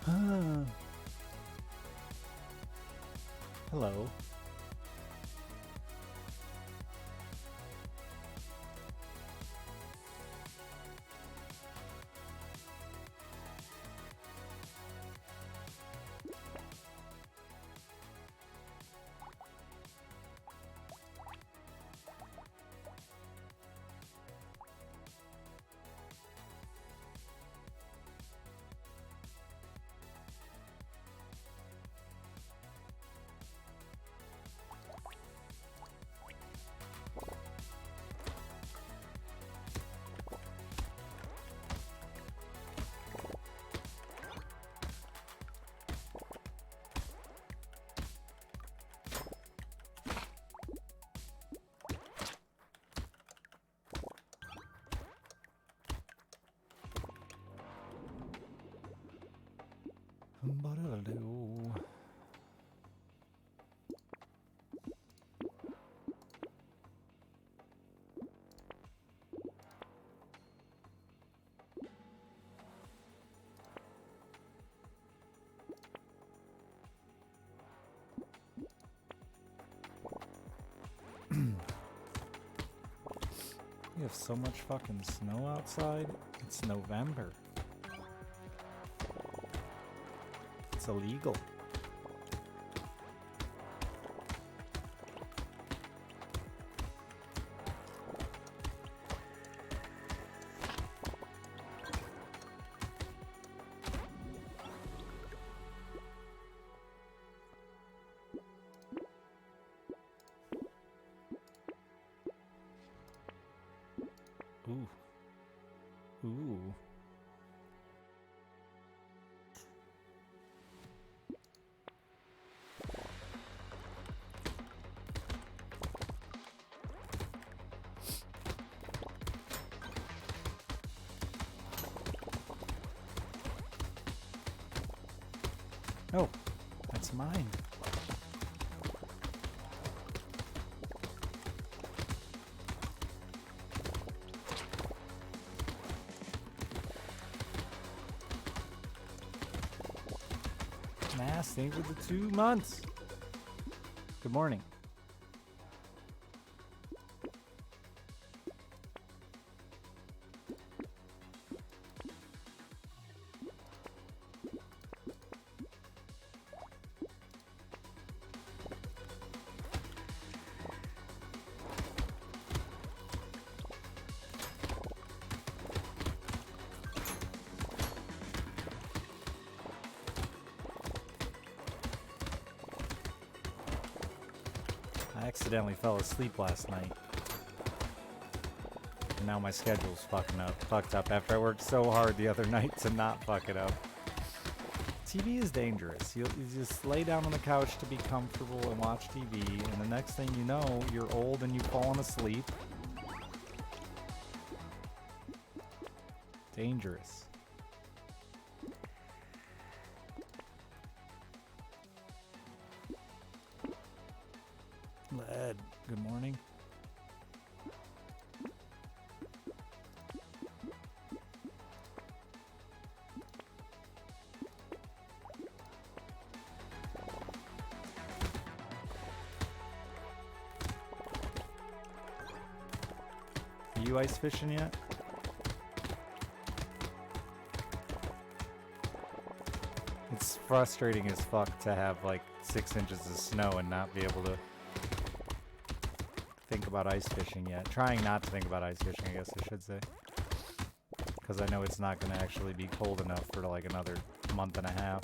Hello. Brotato. We have so much fucking snow outside. It's November. It's illegal. Ooh. Ooh. Oh, that's mine. Nasty for the 2 months. Good morning. I accidentally fell asleep last night. And now my schedule's fucked up after I worked so hard the other night to not fuck it up. TV is dangerous. You just lay down on the couch to be comfortable and watch TV, and the next thing you know, you're old and you've fallen asleep. Dangerous. Lead, good morning. Are you ice fishing yet? It's frustrating as fuck to have like 6 inches of snow and not be able to think about ice fishing yet. Trying not to think about ice fishing, I guess I should say. Because I know it's not going to actually be cold enough for like another month and a half.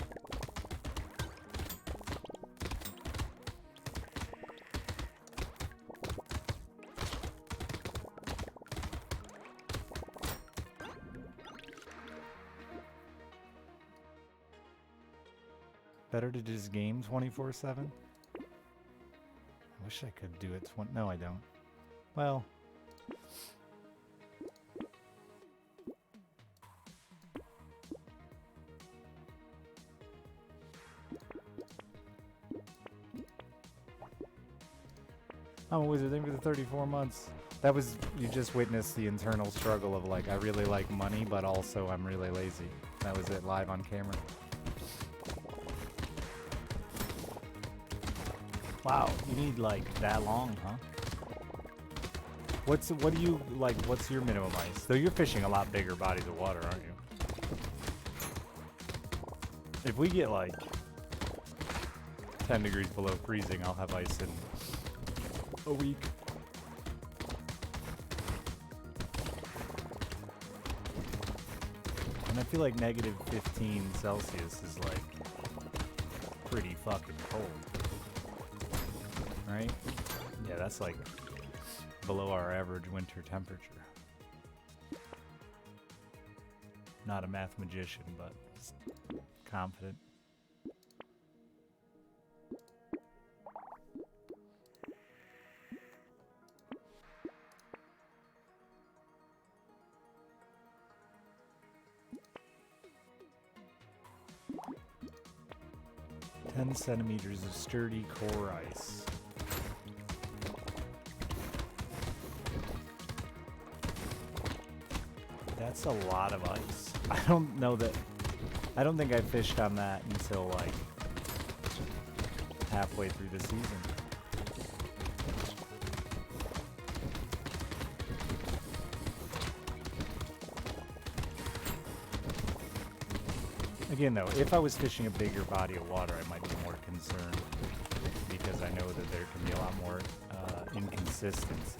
Better to just game 24/7? I wish I could do it. No, I don't. Well. I'm a wizard. Thank you for the 34 months. That was, you just witnessed the internal struggle of like, I really like money, but also I'm really lazy. That was it, live on camera. Wow, you need like that long, huh? What do you like? What's your minimum ice? So you're fishing a lot bigger bodies of water, aren't you? If we get like 10 degrees below freezing, I'll have ice in a week. And I feel like negative 15 Celsius is like pretty fucking cold. Right? Yeah, that's like below our average winter temperature. Not a math magician, but confident. Ten centimeters of sturdy core ice. That's a lot of ice. I don't know that. I don't think I fished on that until like halfway through the season. Again, though, if I was fishing a bigger body of water, I might be more concerned because I know that there can be a lot more inconsistency.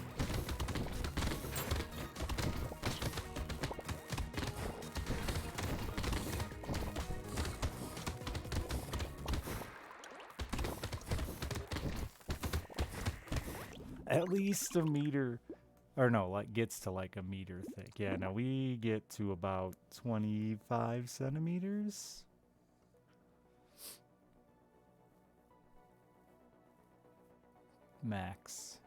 At least a meter, or no, like gets to like a meter thick. Yeah, no, we get to about 25 centimeters. Max.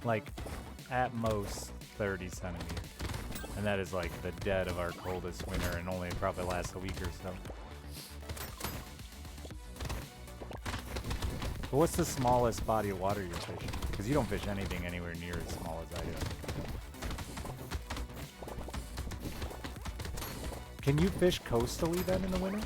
Like, at most 30 centimeters. And that is like the dead of our coldest winter and only probably lasts a week or so. But what's the smallest body of water you're fishing? Because you don't fish anything anywhere near as small as I do. Can you fish coastally then in the winter?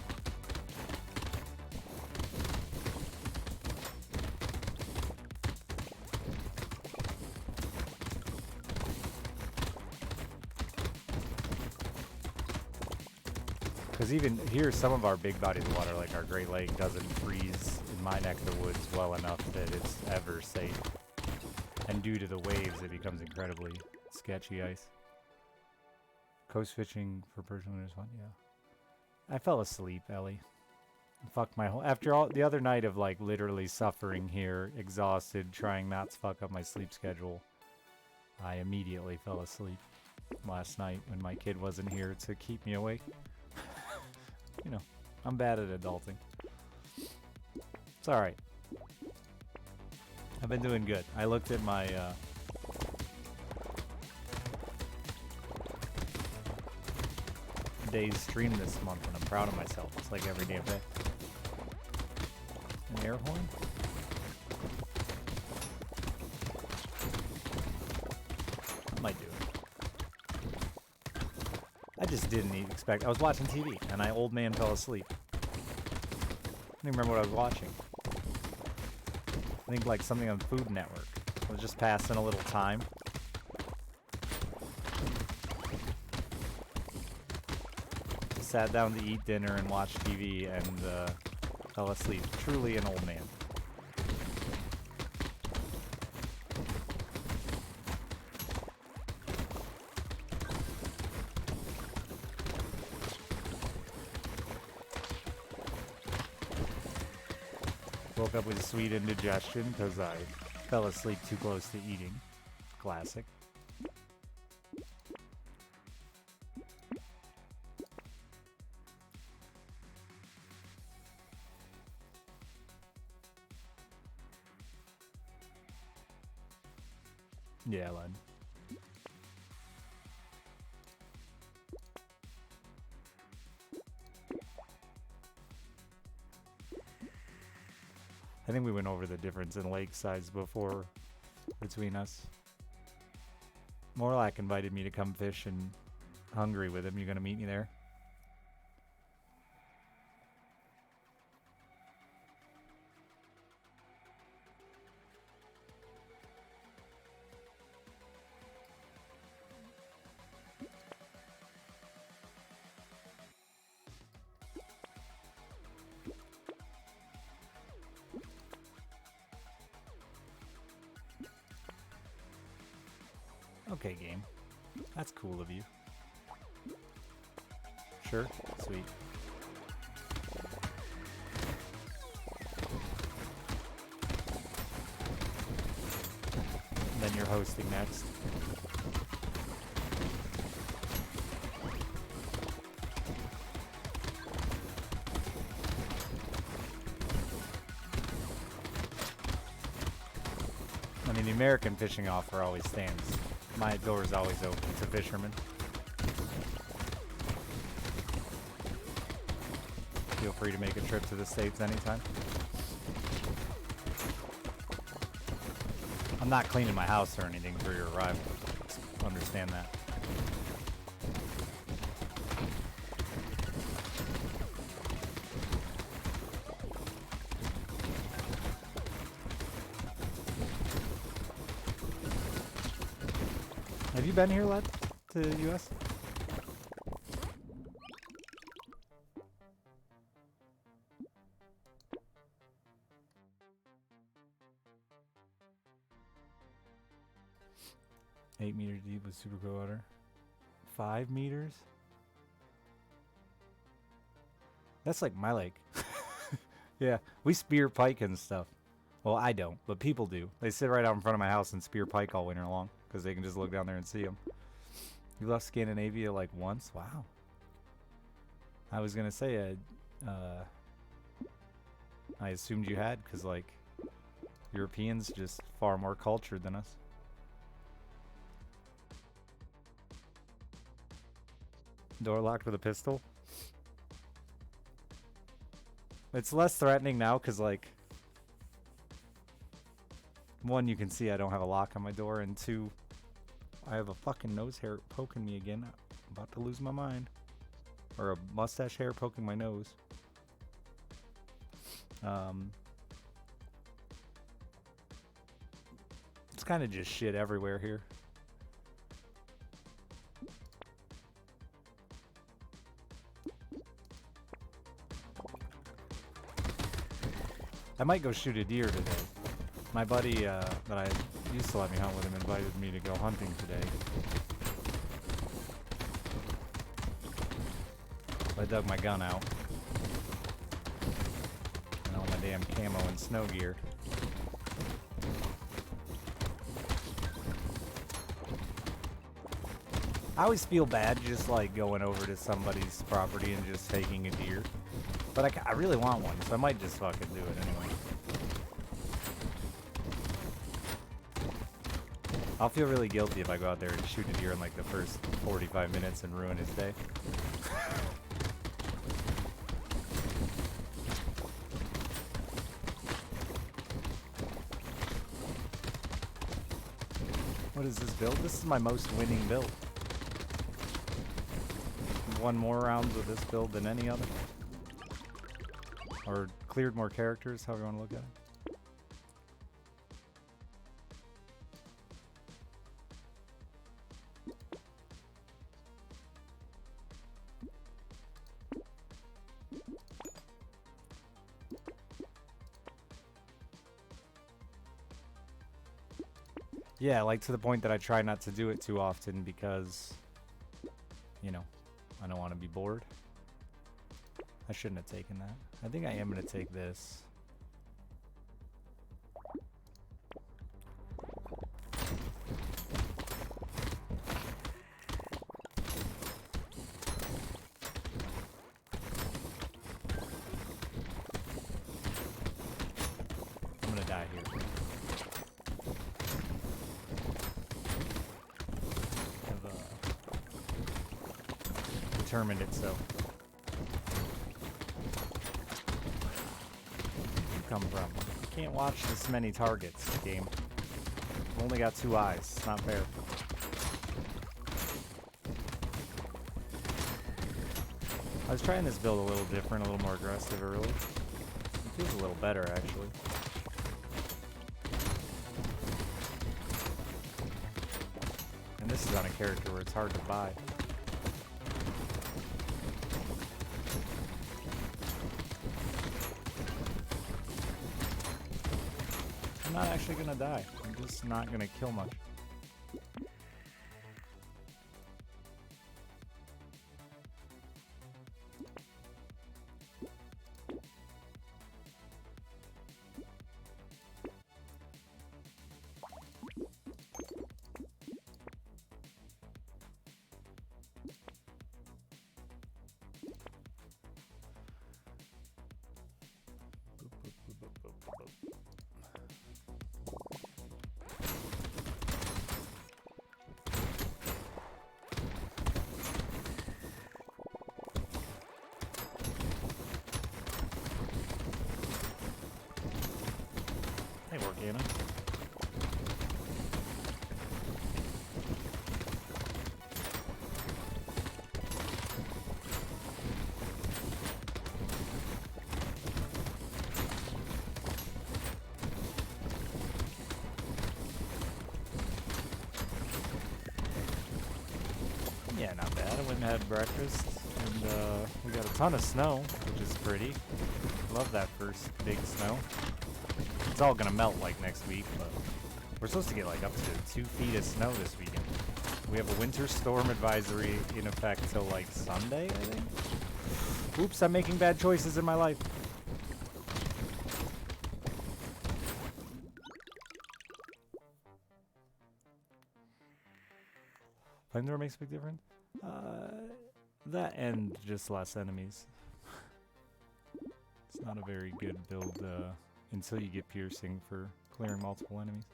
Because even here, some of our big bodies of water, like our Great Lake, doesn't freeze in my neck of the woods well enough that it's ever safe. And due to the waves, it becomes incredibly sketchy ice. Coast fishing for personal winter is fun, yeah. I fell asleep, Ellie. Fuck my whole... After all, the other night of like literally suffering here, exhausted, trying not to fuck up my sleep schedule, I immediately fell asleep last night when my kid wasn't here to keep me awake. You know, I'm bad at adulting. It's alright. I've been doing good. I looked at my days streamed this month and I'm proud of myself. It's like every damn day. An air horn? I might do it. I just didn't expect. I was watching TV and I old man fell asleep. I don't even remember what I was watching. I think like something on Food Network. I was just passing a little time. Sat down to eat dinner and watch TV and fell asleep. Truly an old man. Woke up with sweet indigestion because I fell asleep too close to eating. Classic. Yeah, Len. I think we went over the difference in lake size before between us. Morlock invited me to come fish in Hungary with him. You gonna meet me there? Okay, game. That's cool of you. Sure? Sweet. And then you're hosting next. I mean, the American fishing offer always stands. My door is always open to fishermen. Feel free to make a trip to the States anytime. I'm not cleaning my house or anything for your arrival. Just understand that. Have you been here, Led, to the U.S.? Eight meters deep with super cold water. 5 meters? That's like my lake. Yeah, we spear pike and stuff. Well, I don't, but people do. They sit right out in front of my house and spear pike all winter long because they can just look down there and see them. You left Scandinavia like once? Wow. I was gonna say, I assumed you had because like Europeans just far more cultured than us. Door locked with a pistol. It's less threatening now because like, one, you can see I don't have a lock on my door, and two, I have a fucking nose hair poking me again. I'm about to lose my mind. Or a mustache hair poking my nose. It's kind of just shit everywhere here. I might go shoot a deer today. My buddy that I used to let me hunt with him invited me to go hunting today. So I dug my gun out. And all my damn camo and snow gear. I always feel bad just like going over to somebody's property and just taking a deer. But I really want one, so I might just fucking do it anyway. I'll feel really guilty if I go out there and shoot a deer in like the first 45 minutes and ruin his day. What is this build? This is my most winning build. Won more rounds with this build than any other. Or cleared more characters, however you want to look at it. Yeah, like to the point that I try not to do it too often because, you know, I don't want to be bored. I shouldn't have taken that. I think I am going to take this. I'm going to die here. I've determined it so. Come from? Can't watch this many targets, game. I've only got 2 eyes. It's not fair. I was trying this build a little different, a little more aggressive early. It feels a little better, actually. And this is on a character where it's hard to buy. I'm not actually gonna die. I'm just not gonna kill much. Hey, Organic. Yeah, not bad. I went and had breakfast, and we got a ton of snow, which is pretty. Love that first big snow. It's all gonna melt like next week, but we're supposed to get like up to 2 feet of snow this weekend. We have a winter storm advisory in effect till like Sunday, I think. Oops, I'm making bad choices in my life. Flamethrower makes a big difference? That and just less enemies. It's not a very good build until you get piercing for clearing multiple enemies.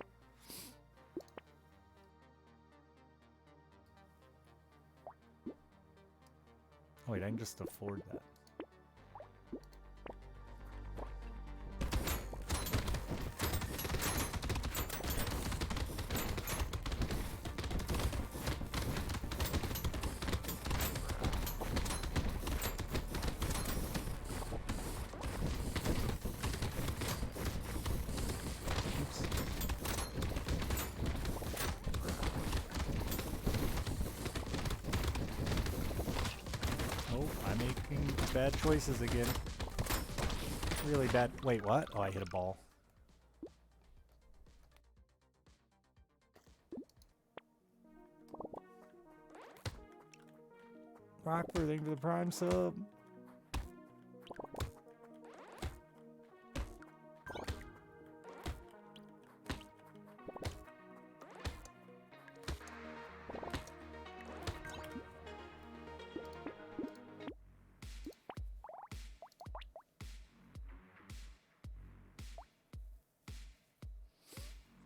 Oh wait, I can just afford that. Bad choices again. Really bad. Wait, what? Oh, I hit a ball. Rockford, thank you for the Prime sub.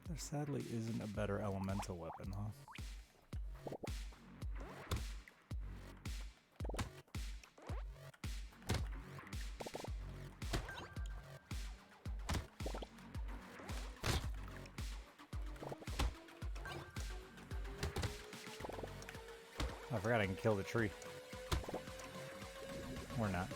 There sadly isn't a better elemental weapon, huh? I forgot I can kill the tree. Or not.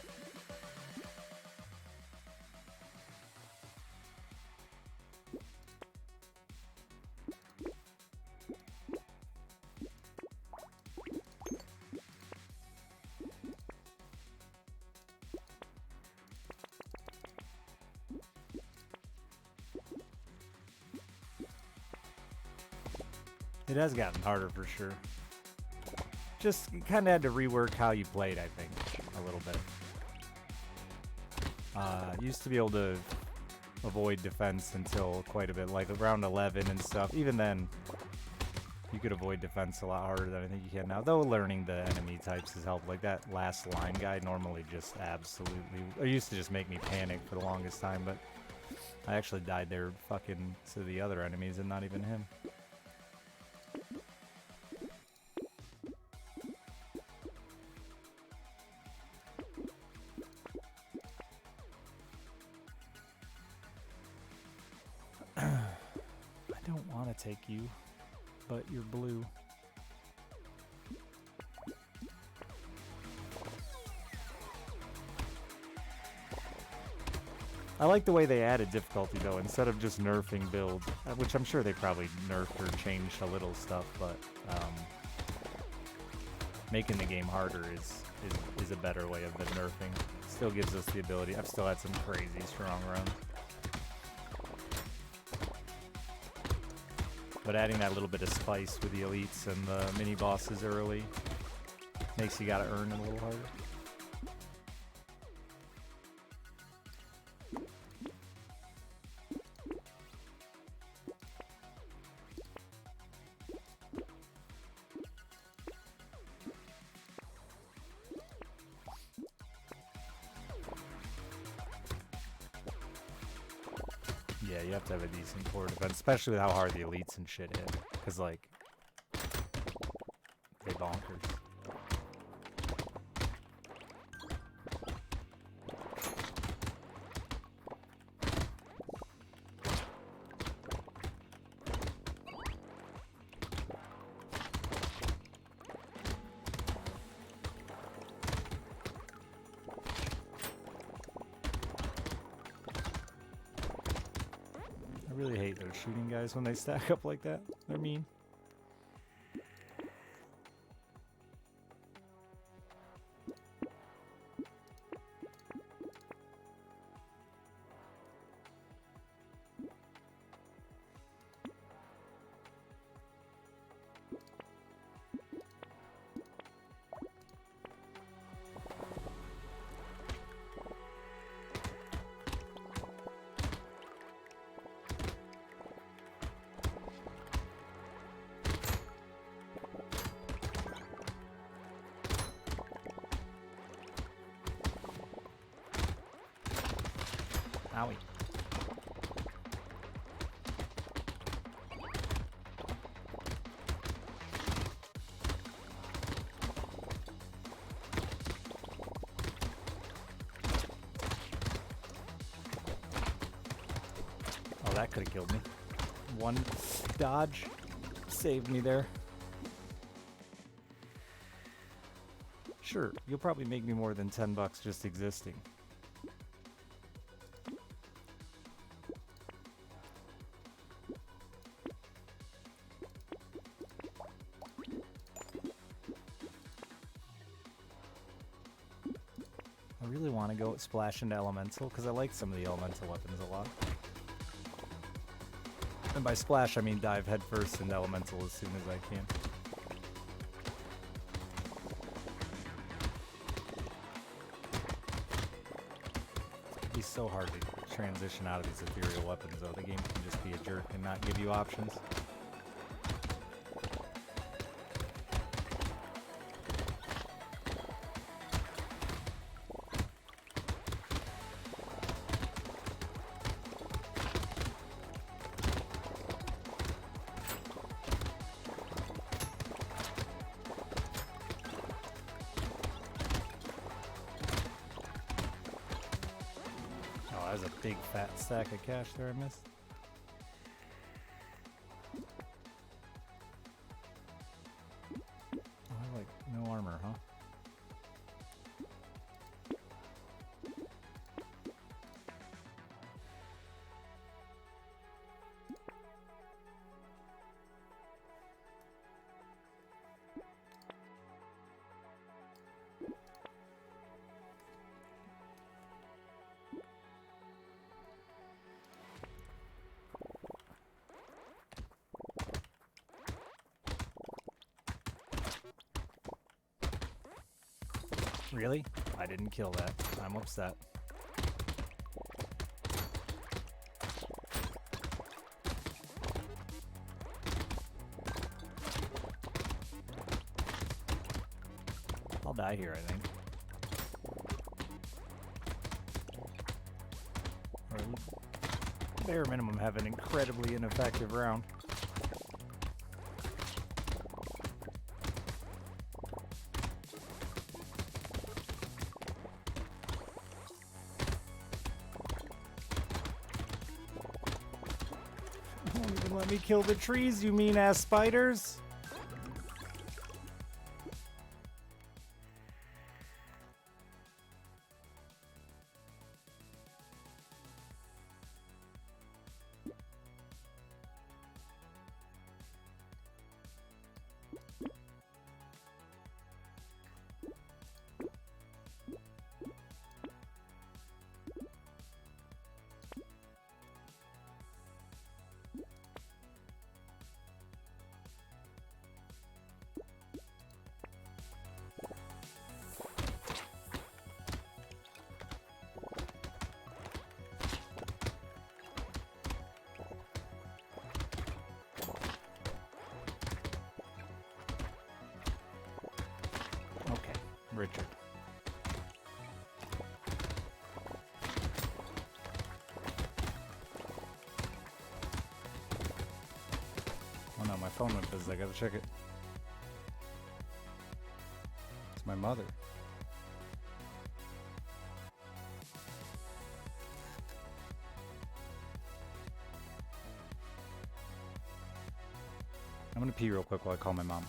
It has gotten harder for sure. Just kind of had to rework how you played, I think, a little bit. Used to be able to avoid defense until quite a bit, like around 11 and stuff. Even then, you could avoid defense a lot harder than I think you can now. Though learning the enemy types has helped. Like that last line guy normally just absolutely... It used to just make me panic for the longest time, but I actually died there fucking to the other enemies and not even him. take you, but you're blue. I like the way they added difficulty though, instead of just nerfing builds, which I'm sure they probably nerfed or changed a little stuff, but making the game harder is a better way of the nerfing. Still gives us the ability. I've still had some crazy strong runs. But adding that little bit of spice with the elites and the mini bosses early makes you gotta earn it a little harder. Yeah, you have to have a decent core defense, especially with how hard the elites and shit hit. Because, like, they bonkers. I really hate those shooting guys when they stack up like that. They're mean. Owie. Oh, that could have killed me. One dodge saved me there. Sure, you'll probably make me more than $10 just existing. I really want to go splash into elemental because I like some of the elemental weapons a lot. And by splash I mean dive headfirst into elemental as soon as I can. It'd be so hard to transition out of these ethereal weapons though. The game can just be a jerk and not give you options. Oh, that's a big fat stack of cash there I missed. Oh, I like no armor, huh? Really? I didn't kill that. I'm upset. I'll die here, I think. Or bare minimum have an incredibly ineffective round. I don't even Let me kill the trees, you mean-ass spiders! Richard. Oh no, my phone went busy. I gotta check it. It's my mother. I'm gonna pee real quick while I call my mom.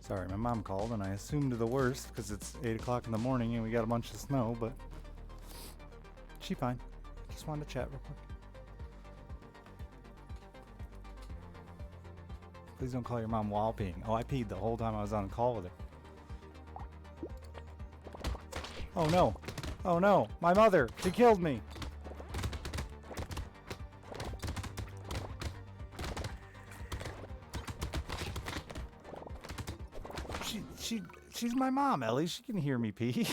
Sorry, my mom called and I assumed the worst because it's 8 o'clock in the morning and we got a bunch of snow, but she fine. Just wanted to chat real quick. Please don't call your mom while peeing. Oh, I peed the whole time I was on the call with her. Oh no. Oh no. My mother. She killed me. She's my mom, Ellie. She can hear me pee.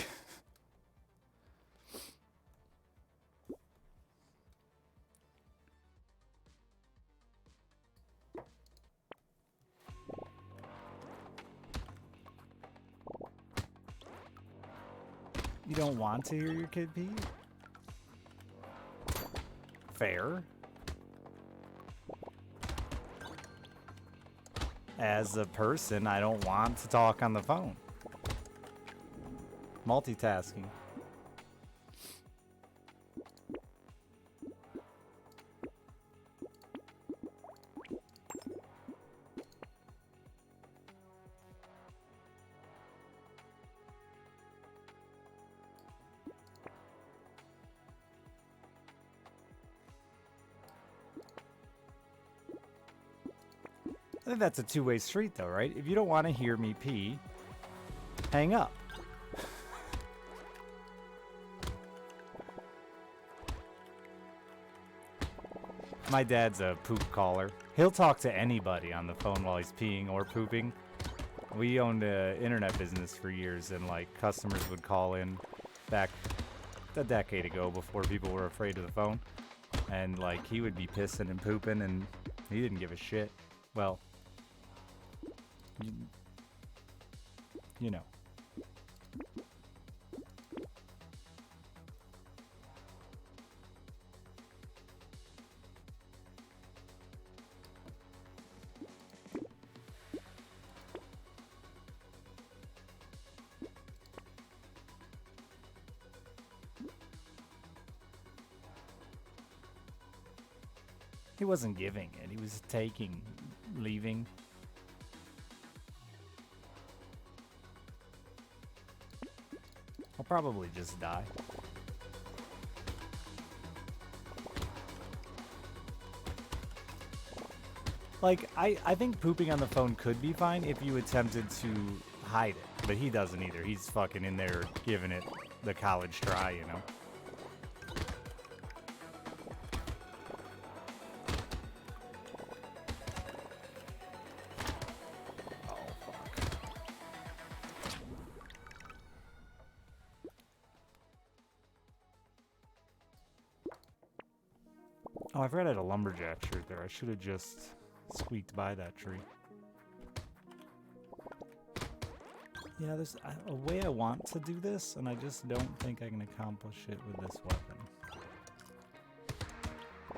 You don't want to hear your kid pee? Fair. As a person, I don't want to talk on the phone. Multitasking. I think that's a two-way street though, right? If you don't want to hear me pee, hang up. My dad's a poop caller. He'll talk to anybody on the phone while he's peeing or pooping. We owned an internet business for years, and like customers would call in back a decade ago before people were afraid of the phone. And like he would be pissing and pooping and he didn't give a shit. Well, you know. He wasn't giving it, he was taking, leaving. I'll probably just die. Like, I think pooping on the phone could be fine if you attempted to hide it, but he doesn't either. He's fucking in there giving it the college try, you know? Oh, I forgot I had a lumberjack shirt there. I should have just squeaked by that tree. Yeah, there's a way I want to do this, and I just don't think I can accomplish it with this weapon.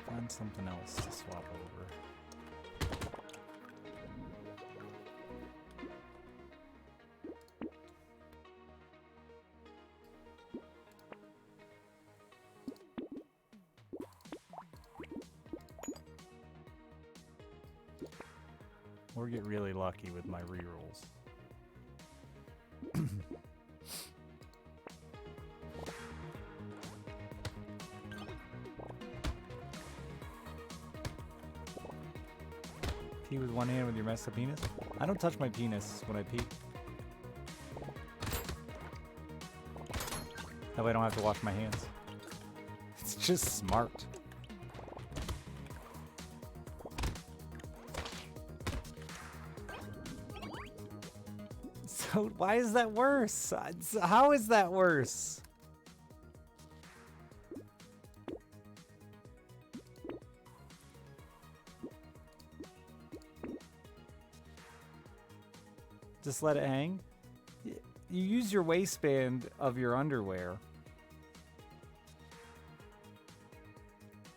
Find something else to swap over. Or get really lucky with my rerolls. Pee with one hand with your messed up penis? I don't touch my penis when I pee. That way I don't have to wash my hands. It's just smart. So why is that worse? How is that worse? Just let it hang? You use your waistband of your underwear.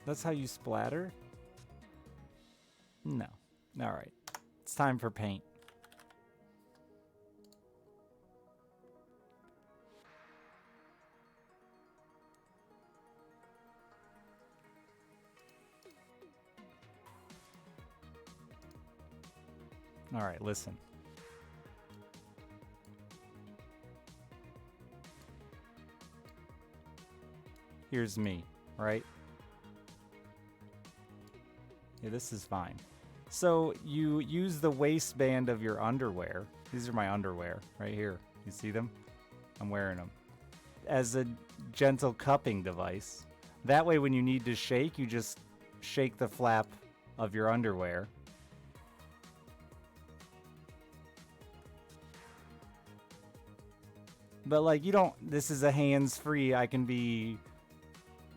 That's how you splatter? No. Alright. It's time for paint. Alright, listen. Here's me, right? Yeah, this is fine. So you use the waistband of your underwear. These are my underwear right here. You see them? I'm wearing them. As a gentle cupping device. That way when you need to shake, you just shake the flap of your underwear. But like you don't, this is a hands-free, I can be,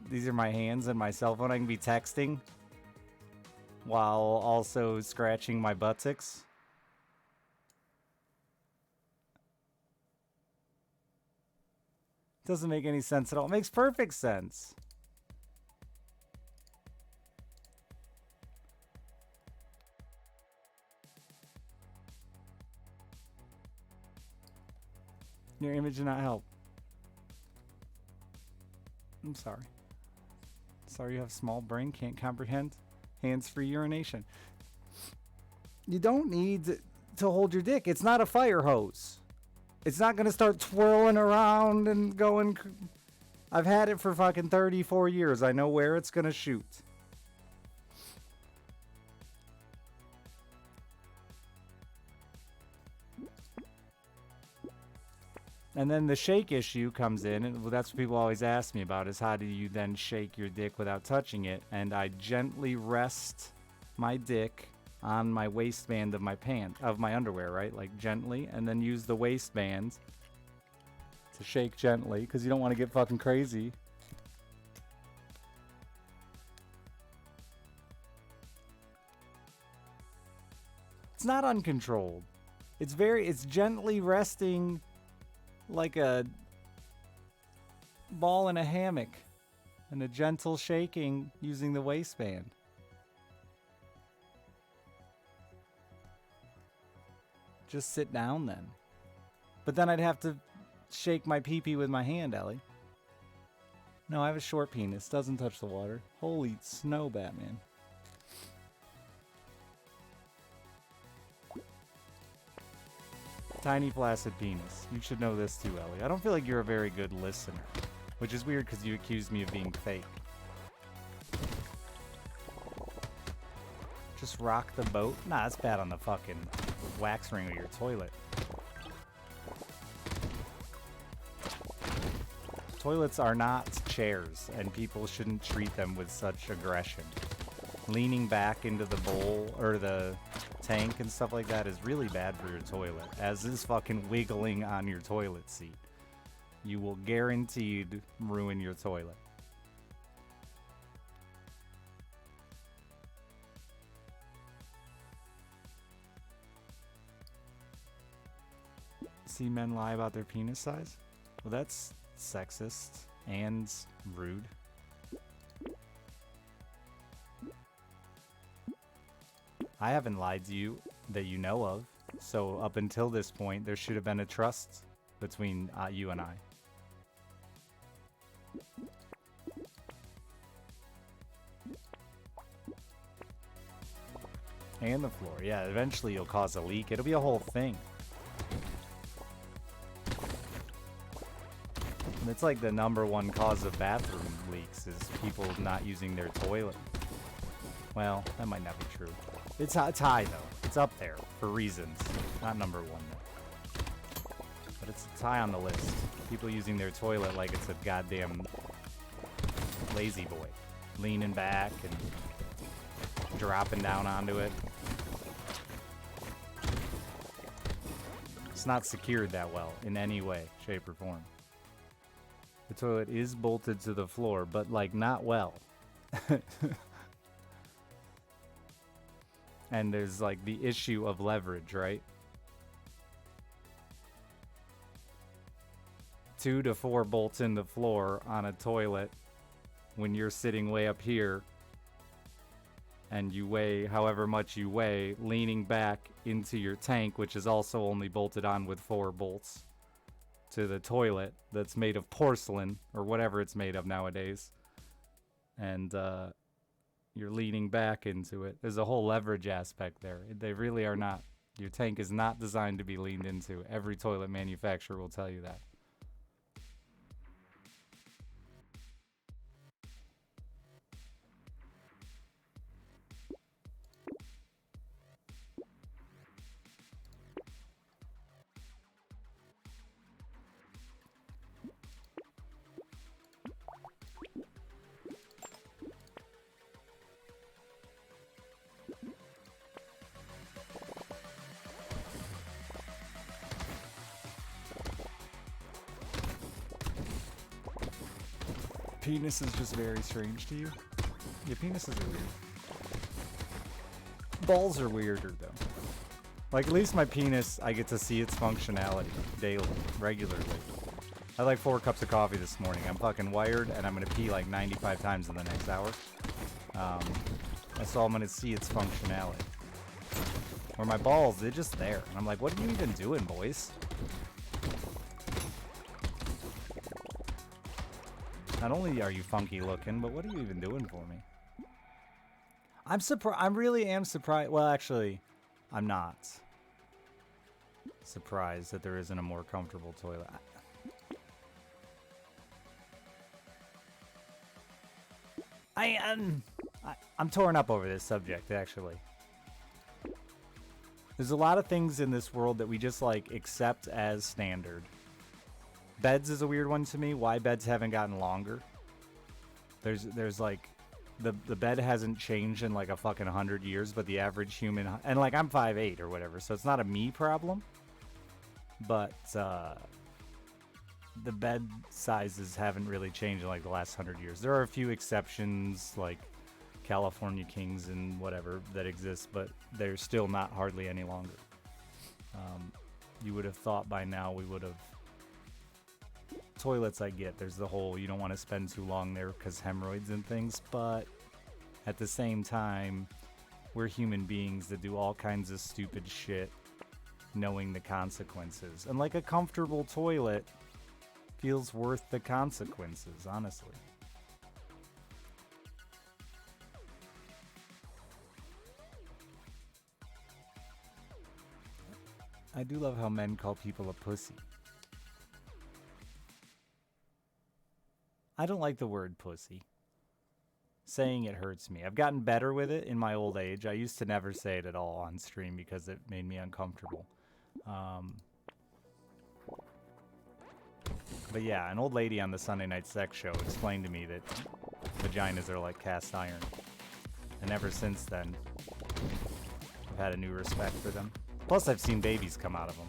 these are my hands and my cell phone, I can be texting while also scratching my buttocks. Doesn't make any sense at all. It makes perfect sense. Your image did not help. I'm sorry. Sorry you have small brain, can't comprehend hands-free urination. You don't need to hold your dick. It's not a fire hose. It's not going to start twirling around and going... I've had it for fucking 34 years. I know where it's going to shoot. And then the shake issue comes in, and that's what people always ask me about, is how do you then shake your dick without touching it? And I gently rest my dick on my waistband of my pants, of my underwear, right? Like gently, and then use the waistband to shake gently, because you don't want to get fucking crazy. It's not uncontrolled. It's gently resting like a ball in a hammock and a gentle shaking using the waistband. Just sit down then. But then I'd have to shake my pee-pee with my hand, Ellie. No, I have a short penis. Doesn't touch the water. Holy snow, Batman. Tiny flaccid penis. You should know this too, Ellie. I don't feel like you're a very good listener. Which is weird because you accused me of being fake. Just rock the boat? Nah, that's bad on the fucking wax ring of your toilet. Toilets are not chairs, and people shouldn't treat them with such aggression. Leaning back into the bowl, or the tank and stuff like that is really bad for your toilet, as is fucking wiggling on your toilet seat. You will guaranteed ruin your toilet. See men lie about their penis size? Well, that's sexist and rude. I haven't lied to you that you know of, so up until this point, there should have been a trust between you and I. And the floor, yeah, eventually you'll cause a leak. It'll be a whole thing. And it's like the #1 cause of bathroom leaks is people not using their toilet. Well, that might not be true. It's high, though. It's up there for reasons. Not #1, though. But it's high on the list. People using their toilet like it's a goddamn lazy boy. Leaning back and dropping down onto it. It's not secured that well in any way, shape, or form. The toilet is bolted to the floor, but, like, not well. And there's, like, the issue of leverage, right? 2 to 4 bolts in the floor on a toilet when you're sitting way up here and you weigh however much you weigh, leaning back into your tank, which is also only bolted on with 4 bolts to the toilet that's made of porcelain or whatever it's made of nowadays. And you're leaning back into it. There's a whole leverage aspect there. They really are not. Your tank is not designed to be leaned into. Every toilet manufacturer will tell you that. penis is just very strange to you? Your penises are weird. Balls are weirder, though. Like, at least my penis, I get to see its functionality daily, regularly. I had like 4 cups of coffee this morning. I'm fucking wired, and I'm gonna pee like 95 times in the next hour. So I'm gonna see its functionality. Where my balls, they're just there. And I'm like, what are you even doing, boys? Not only are you funky looking, but what are you even doing for me? I'm surprised. I really am surprised. Well, actually, I'm not surprised that there isn't a more comfortable toilet. I'm torn up over this subject, actually. There's a lot of things in this world that we just, like, accept as standard. Beds is a weird one to me. Why beds haven't gotten longer. There's like, the bed hasn't changed in, like, a fucking 100 years, but the average human... And, like, I'm 5'8" or whatever, so it's not a me problem. But, the bed sizes haven't really changed in, like, the last 100 years. There are a few exceptions, like California Kings and whatever that exist, but they're still not hardly any longer. You would have thought by now we would have... Toilets, I get. There's the whole, you don't want to spend too long there because hemorrhoids and things, but at the same time, we're human beings that do all kinds of stupid shit knowing the consequences. And, like, a comfortable toilet feels worth the consequences, honestly. I do love how men call people a pussy. I don't like the word pussy. Saying it hurts me. I've gotten better with it in my old age. I used to never say it at all on stream because it made me uncomfortable. But yeah, an old lady on the Sunday Night Sex Show explained to me that vaginas are like cast iron. And ever since then, I've had a new respect for them. Plus, I've seen babies come out of them.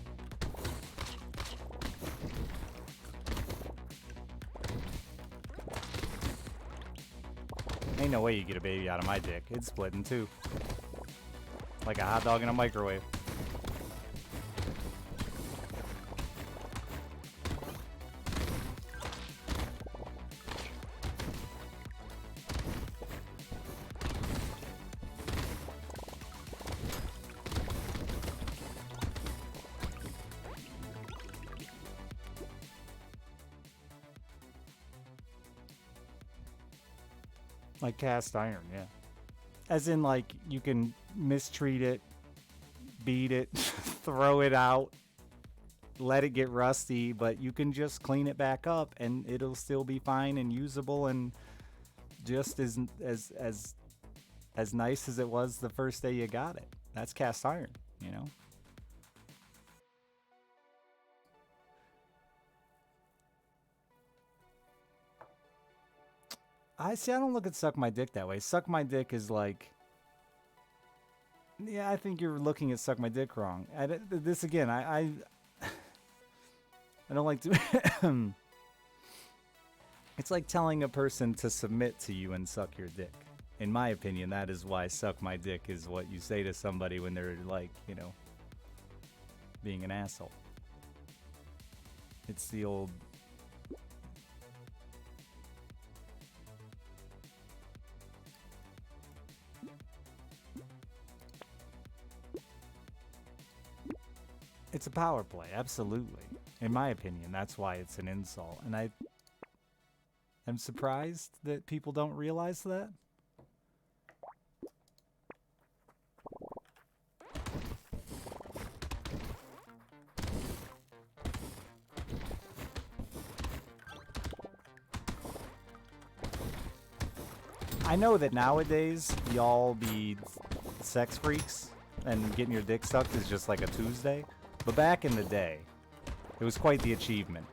Ain't no way you get a baby out of my dick. It's split in two. Like a hot dog in a microwave. Like cast iron, yeah. As in, like, you can mistreat it, beat it, throw it out, let it get rusty, but you can just clean it back up and it'll still be fine and usable and just as nice as it was the first day you got it. That's cast iron, you know? I don't look at suck my dick that way. Suck my dick is like... Yeah, I think you're looking at suck my dick wrong. This again, I don't like to... It's like telling a person to submit to you and suck your dick. In my opinion, that is why suck my dick is what you say to somebody when they're like, you know, being an asshole. It's the old... It's a power play, absolutely. In my opinion, that's why it's an insult. And I'm surprised that people don't realize that. I know that nowadays, y'all be sex freaks, and getting your dick sucked is just like a Tuesday. But back in the day, it was quite the achievement.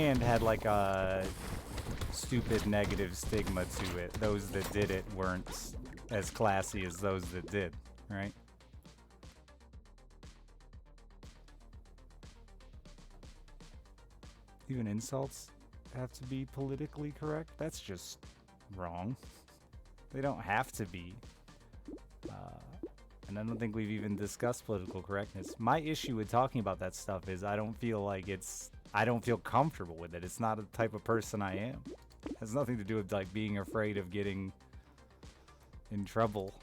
and had like a stupid negative stigma to it. Those that did it weren't as classy as those that did, right? Even insults have to be politically correct? That's just wrong. They don't have to be. And I don't think we've even discussed political correctness. My issue with talking about that stuff is I don't feel comfortable with it. It's not the type of person I am. It has nothing to do with like being afraid of getting in trouble.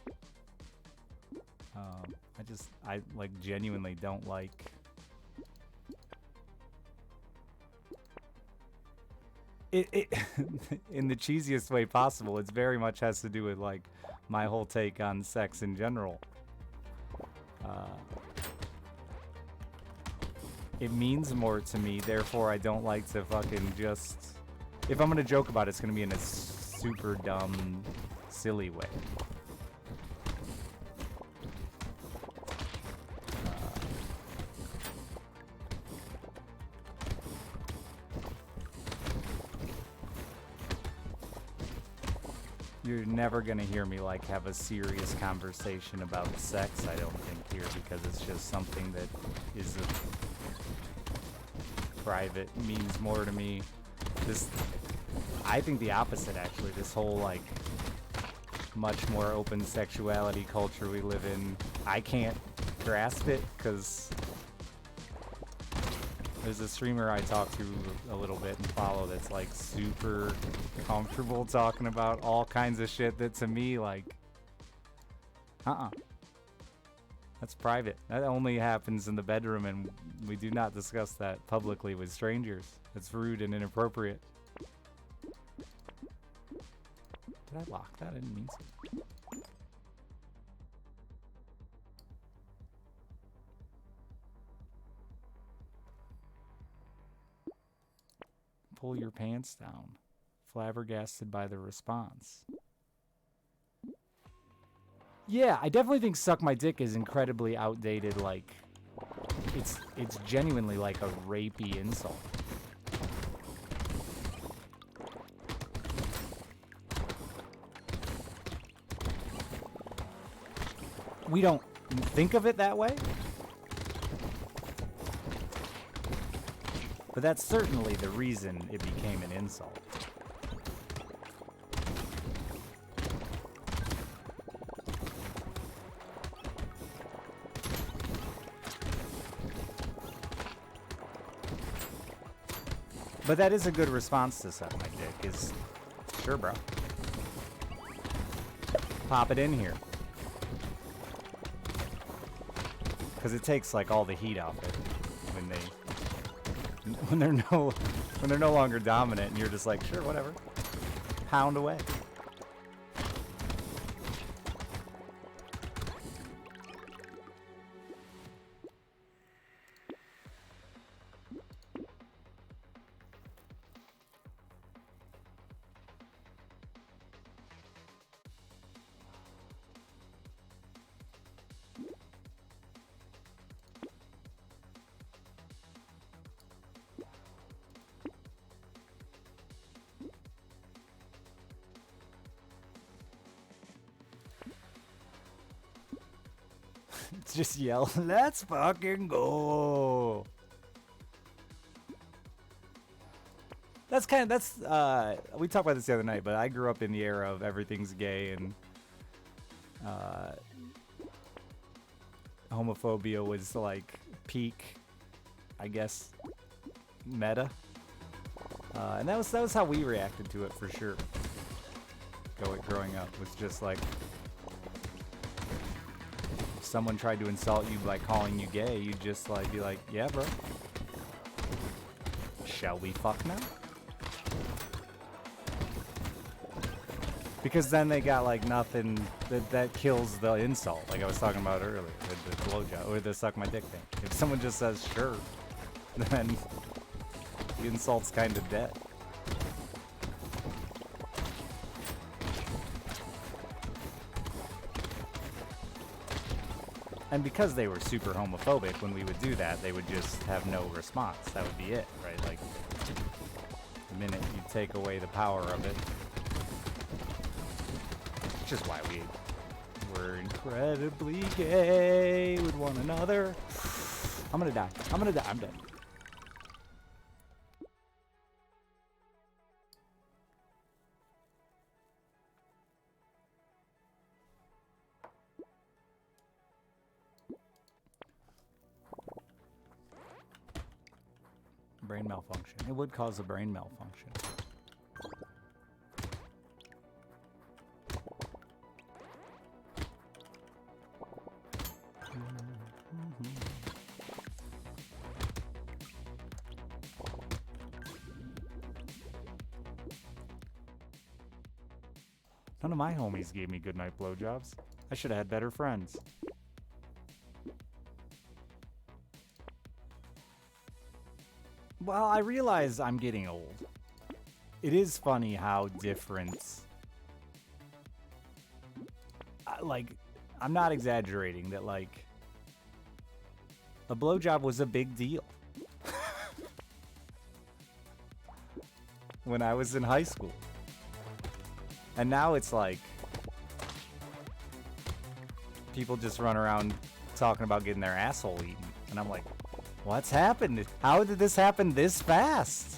I like genuinely don't like it in the cheesiest way possible. It's very much has to do with like my whole take on sex in general. It means more to me, therefore I don't like to fucking just... If I'm gonna joke about it, it's gonna be in a super dumb, silly way. You're never gonna hear me like have a serious conversation about sex, I don't think, here, because it's just something that is private, means more to me. I think the opposite, actually. This whole like much more open sexuality culture we live in, I can't grasp it because there's a streamer I talk to a little bit and follow that's like super comfortable talking about all kinds of shit that to me like that's private. That only happens in the bedroom, and we do not discuss that publicly with strangers. It's rude and inappropriate. Did I lock that? I didn't mean to. Pull your pants down. Flabbergasted by the response. Yeah, I definitely think suck my dick is incredibly outdated. Like, it's genuinely like a rapey insult. We don't think of it that way, but that's certainly the reason it became an insult. But that is a good response to suck my dick, is, sure, bro. Pop it in here. Because it takes, like, all the heat off it when they're no longer dominant, and you're just like, sure, whatever. Pound away. Just yell, let's fucking go. We talked about this the other night, but I grew up in the era of everything's gay, and homophobia was like peak, I guess, meta. And that was how we reacted to it for sure. Growing up was just like, someone tried to insult you by calling you gay, you'd just like be like, yeah, bro. Shall we fuck now? Because then they got like nothing that kills the insult, like I was talking about earlier, the blowjob or the suck my dick thing. If someone just says sure, then the insult's kind of dead. And because they were super homophobic, when we would do that, they would just have no response. That would be it, right? Like, the minute you take away the power of it. Which is why we're incredibly gay with one another. I'm gonna die. I'm gonna die. I'm dead. Brain malfunction. It would cause a brain malfunction. None of my homies gave me goodnight blowjobs. I should have had better friends. Well, I realize I'm getting old. It is funny how different... like, I'm not exaggerating that, like, a blowjob was a big deal. When I was in high school. And now it's like... people just run around talking about getting their asshole eaten. And I'm like... what's happened? How did this happen this fast?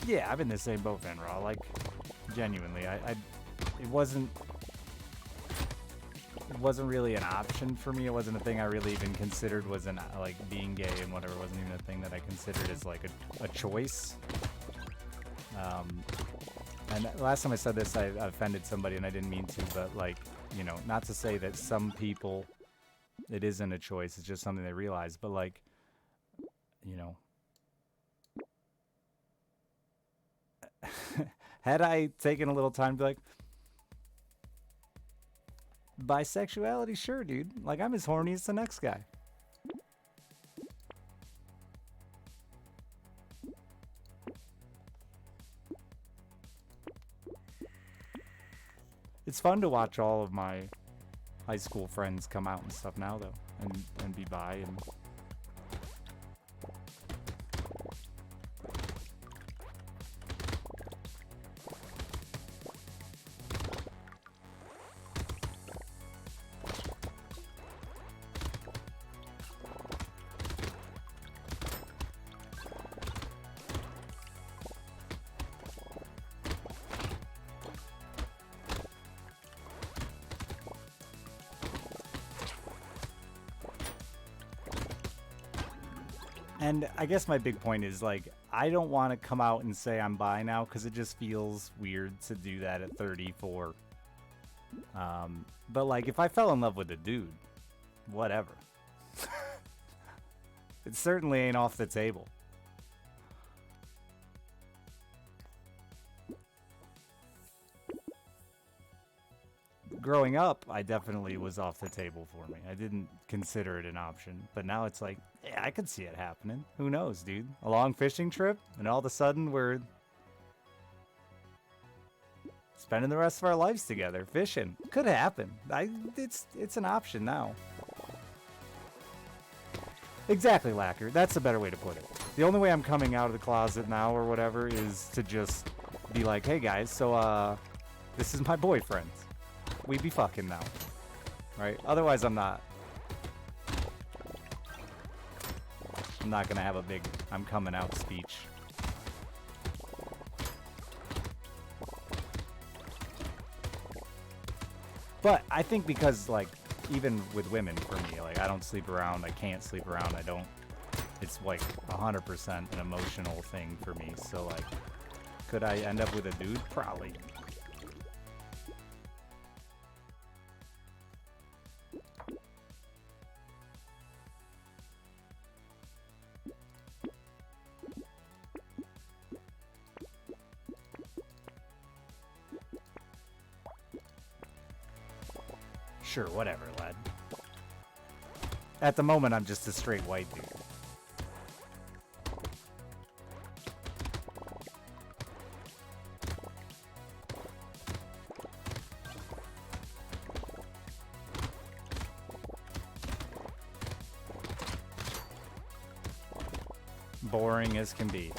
Yeah, I'm in the same boat, Van Raw. Like, genuinely, it wasn't really an option for me. It wasn't a thing I really even considered was like being gay and whatever. It wasn't even a thing that I considered as like a choice. And last time I said this, I offended somebody, and I didn't mean to. But like, you know, not to say that some people it isn't a choice. It's just something they realize. But like, you know. Had I taken a little time to be like, bisexuality, sure, dude. Like, I'm as horny as the next guy. It's fun to watch all of my high school friends come out and stuff now, though, and be bi and... And I guess my big point is, like, I don't want to come out and say I'm bi now because it just feels weird to do that at 34. But, like, if I fell in love with a dude, whatever. It certainly ain't off the table. Growing up, I definitely was off the table for me. I didn't consider it an option. But now it's like, yeah, I could see it happening. Who knows, dude? A long fishing trip, and all of a sudden we're spending the rest of our lives together fishing. Could happen. It's an option now. Exactly, Lacquer. That's a better way to put it. The only way I'm coming out of the closet now or whatever is to just be like, hey guys, so this is my boyfriend. We be fucking now. Right? Otherwise I'm not gonna have a big I'm coming out speech. But I think because, like, even with women for me, like I don't sleep around, I can't sleep around, I don't, it's like 100% an emotional thing for me. So like, could I end up with a dude? Probably. Sure, whatever, lad. At the moment, I'm just a straight white dude. Boring as can be.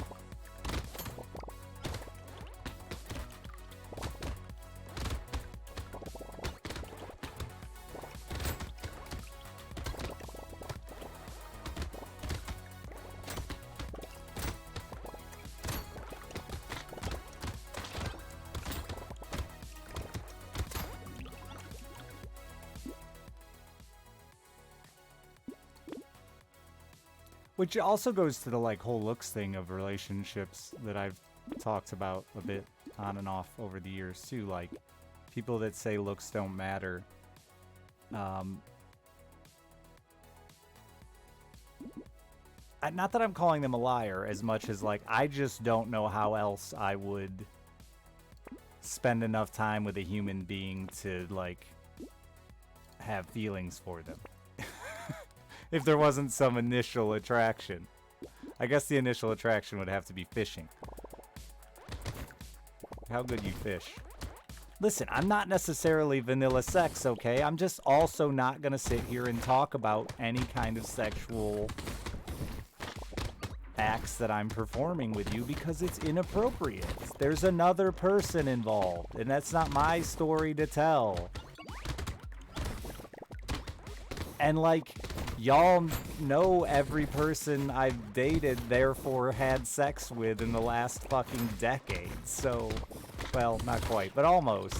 Which also goes to the like whole looks thing of relationships that I've talked about a bit on and off over the years too. Like people that say looks don't matter. Not that I'm calling them a liar as much as like I just don't know how else I would spend enough time with a human being to like have feelings for them. If there wasn't some initial attraction. I guess the initial attraction would have to be fishing. How good you fish. Listen, I'm not necessarily vanilla sex, okay? I'm just also not gonna sit here and talk about any kind of sexual acts that I'm performing with you because it's inappropriate. There's another person involved, and that's not my story to tell. And like, y'all know every person I've dated, therefore had sex with in the last fucking decade. So, well, not quite, but almost.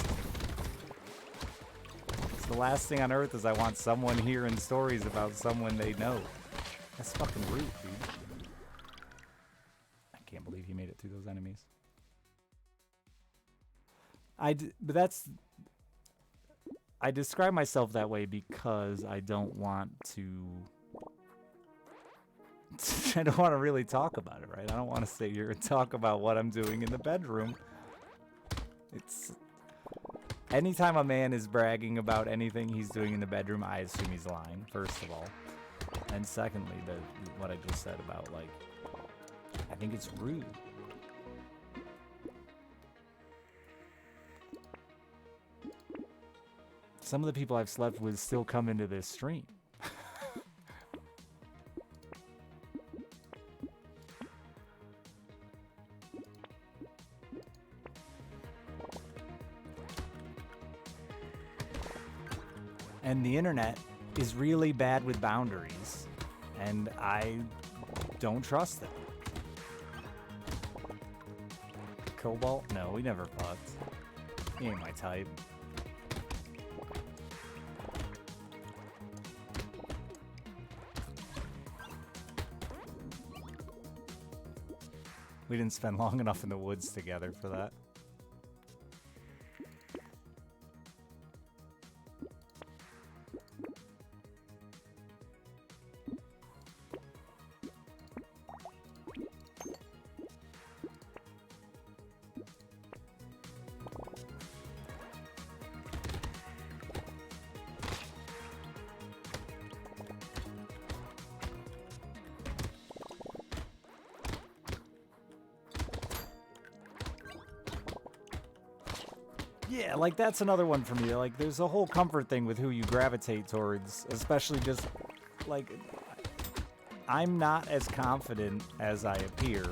So the last thing on earth is I want someone hearing stories about someone they know. That's fucking rude, dude. I can't believe he made it through those enemies. But that's... I describe myself that way because I don't want to... I don't want to really talk about it, right? I don't want to sit here and talk about what I'm doing in the bedroom. It's... Anytime a man is bragging about anything he's doing in the bedroom, I assume he's lying, first of all. And secondly, what I just said about, like... I think it's rude. Some of the people I've slept with still come into this stream. And the internet is really bad with boundaries, and I don't trust them. Cobalt? No, we never fucked. He ain't my type. We didn't spend long enough in the woods together for that. Yeah, like that's another one for me. Like there's a whole comfort thing with who you gravitate towards, especially just like I'm not as confident as I appear,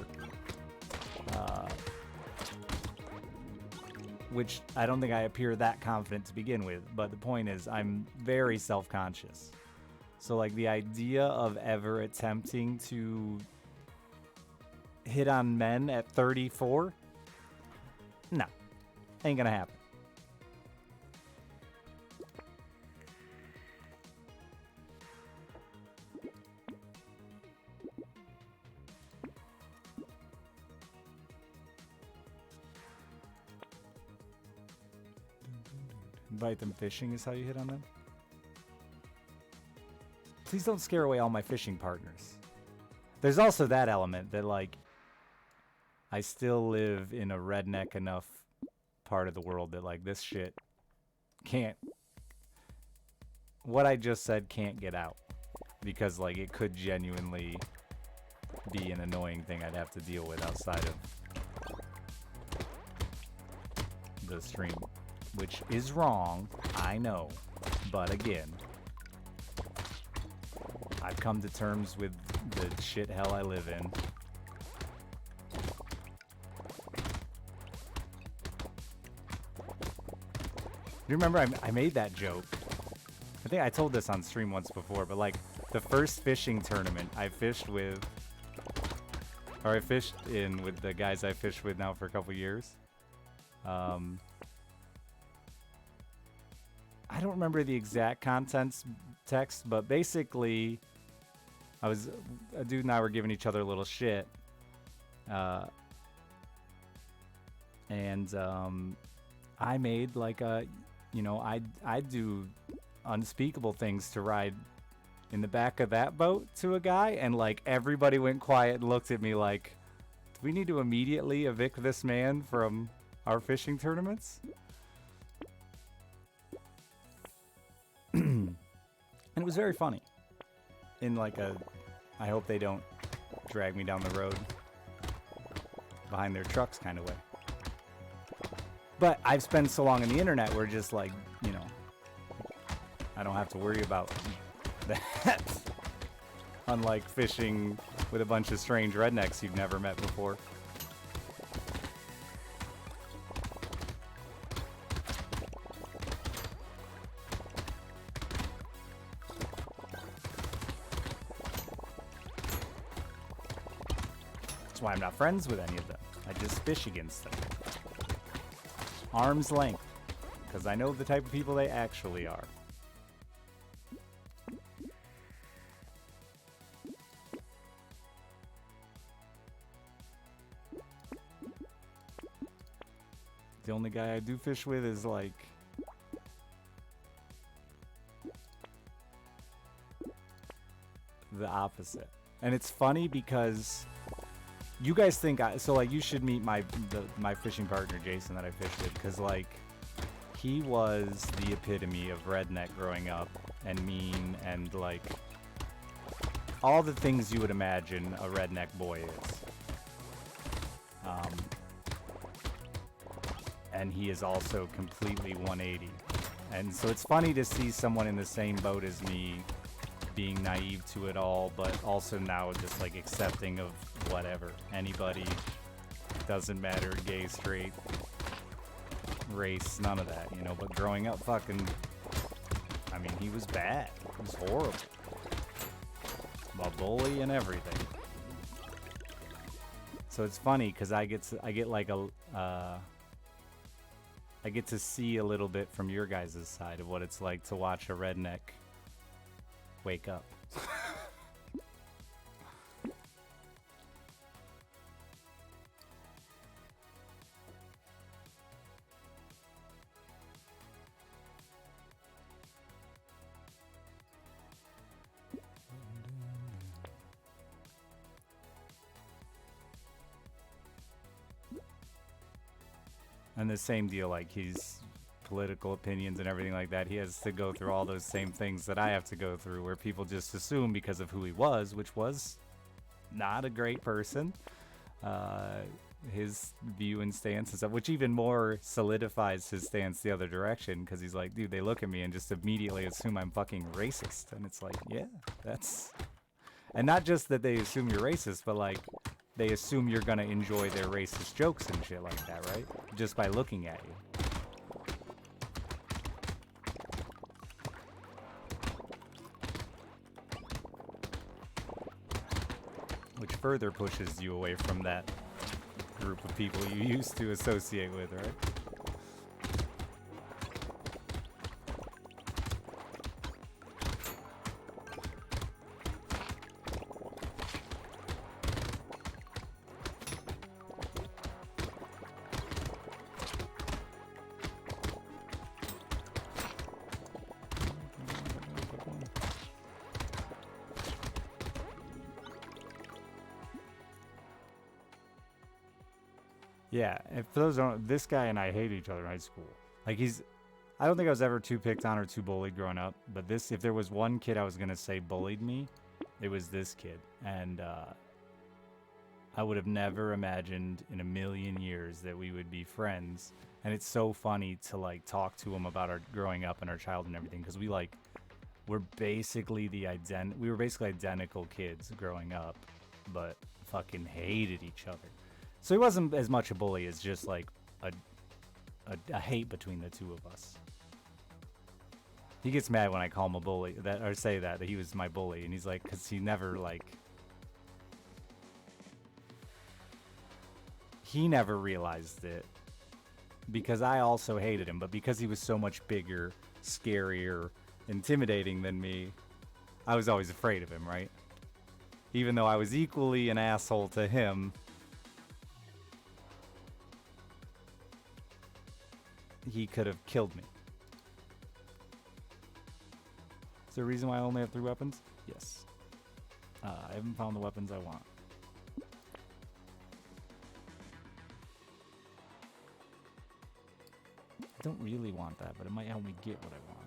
which I don't think I appear that confident to begin with, but the point is I'm very self-conscious. So like the idea of ever attempting to hit on men at 34, no, ain't gonna happen. Invite them fishing is how you hit on them? Please don't scare away all my fishing partners. There's also that element that, like, I still live in a redneck enough part of the world that, like, this shit can't... What I just said can't get out. Because, like, it could genuinely be an annoying thing I'd have to deal with outside of the stream. Which is wrong, I know. But again, I've come to terms with the shit hell I live in. You remember I made that joke. I think I told this on stream once before, but like the first fishing tournament I fished with, or I fished in with the guys I fished with now for a couple years. I don't remember the exact text, but basically a dude and I were giving each other a little shit. And I made like a, you know, I do unspeakable things to ride in the back of that boat to a guy, and like everybody went quiet and looked at me like, do we need to immediately evict this man from our fishing tournaments? And it was very funny. In like a, I hope they don't drag me down the road behind their trucks kind of way. But I've spent so long on the internet where just like, you know, I don't have to worry about that. Unlike fishing with a bunch of strange rednecks you've never met before. That's why I'm not friends with any of them. I just fish against them. Arm's length. Because I know the type of people they actually are. The only guy I do fish with is like the opposite. And it's funny because you guys think so like you should meet my fishing partner Jason that I fish with, because like he was the epitome of redneck growing up and mean and like all the things you would imagine a redneck boy is. And he is also completely 180. And so it's funny to see someone in the same boat as me being naive to it all, but also now just like accepting of whatever. Anybody, doesn't matter, gay, straight, race, none of that, you know. But growing up fucking, I mean, he was bad. He was horrible. A bully and everything. So it's funny because I get to see a little bit from your guys' side of what it's like to watch a redneck wake up. And the same deal, like he's political opinions and everything like that, he has to go through all those same things that I have to go through, where people just assume because of who he was, which was not a great person, his view and stance and stuff, which even more solidifies his stance the other direction, because he's like, dude, they look at me and just immediately assume I'm fucking racist. And it's like, yeah, that's... And not just that they assume you're racist, but like they assume you're gonna enjoy their racist jokes and shit like that, right? Just by looking at you. Which further pushes you away from that group of people you used to associate with, right? Yeah, and for those who don't, this guy and I hated each other in high school. Like I don't think I was ever too picked on or too bullied growing up. But if there was one kid I was gonna say bullied me, it was this kid, and I would have never imagined in a million years that we would be friends. And it's so funny to like talk to him about our growing up and our childhood and everything, because we're basically we were basically identical kids growing up, but fucking hated each other. So he wasn't as much a bully as just like a hate between the two of us. He gets mad when I call him a bully, or say that he was my bully, and he's like, because he never realized it, because I also hated him, but because he was so much bigger, scarier, intimidating than me, I was always afraid of him, right? Even though I was equally an asshole to him, he could have killed me. Is there a reason why I only have 3 weapons? Yes. I haven't found the weapons I want. I don't really want that, but it might help me get what I want.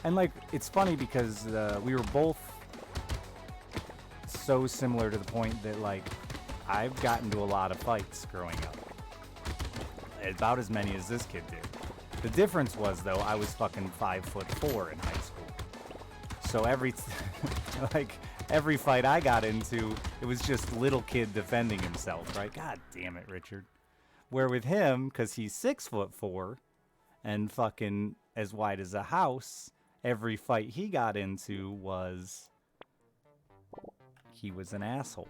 And like, it's funny because we were both so similar to the point that like, I've gotten into a lot of fights growing up. About as many as this kid did. The difference was though, I was fucking 5'4" in high school. So every fight I got into, it was just little kid defending himself, right? God damn it, Richard. Where with him, cause he's 6'4" and fucking as wide as a house, every fight he got into was he was an asshole.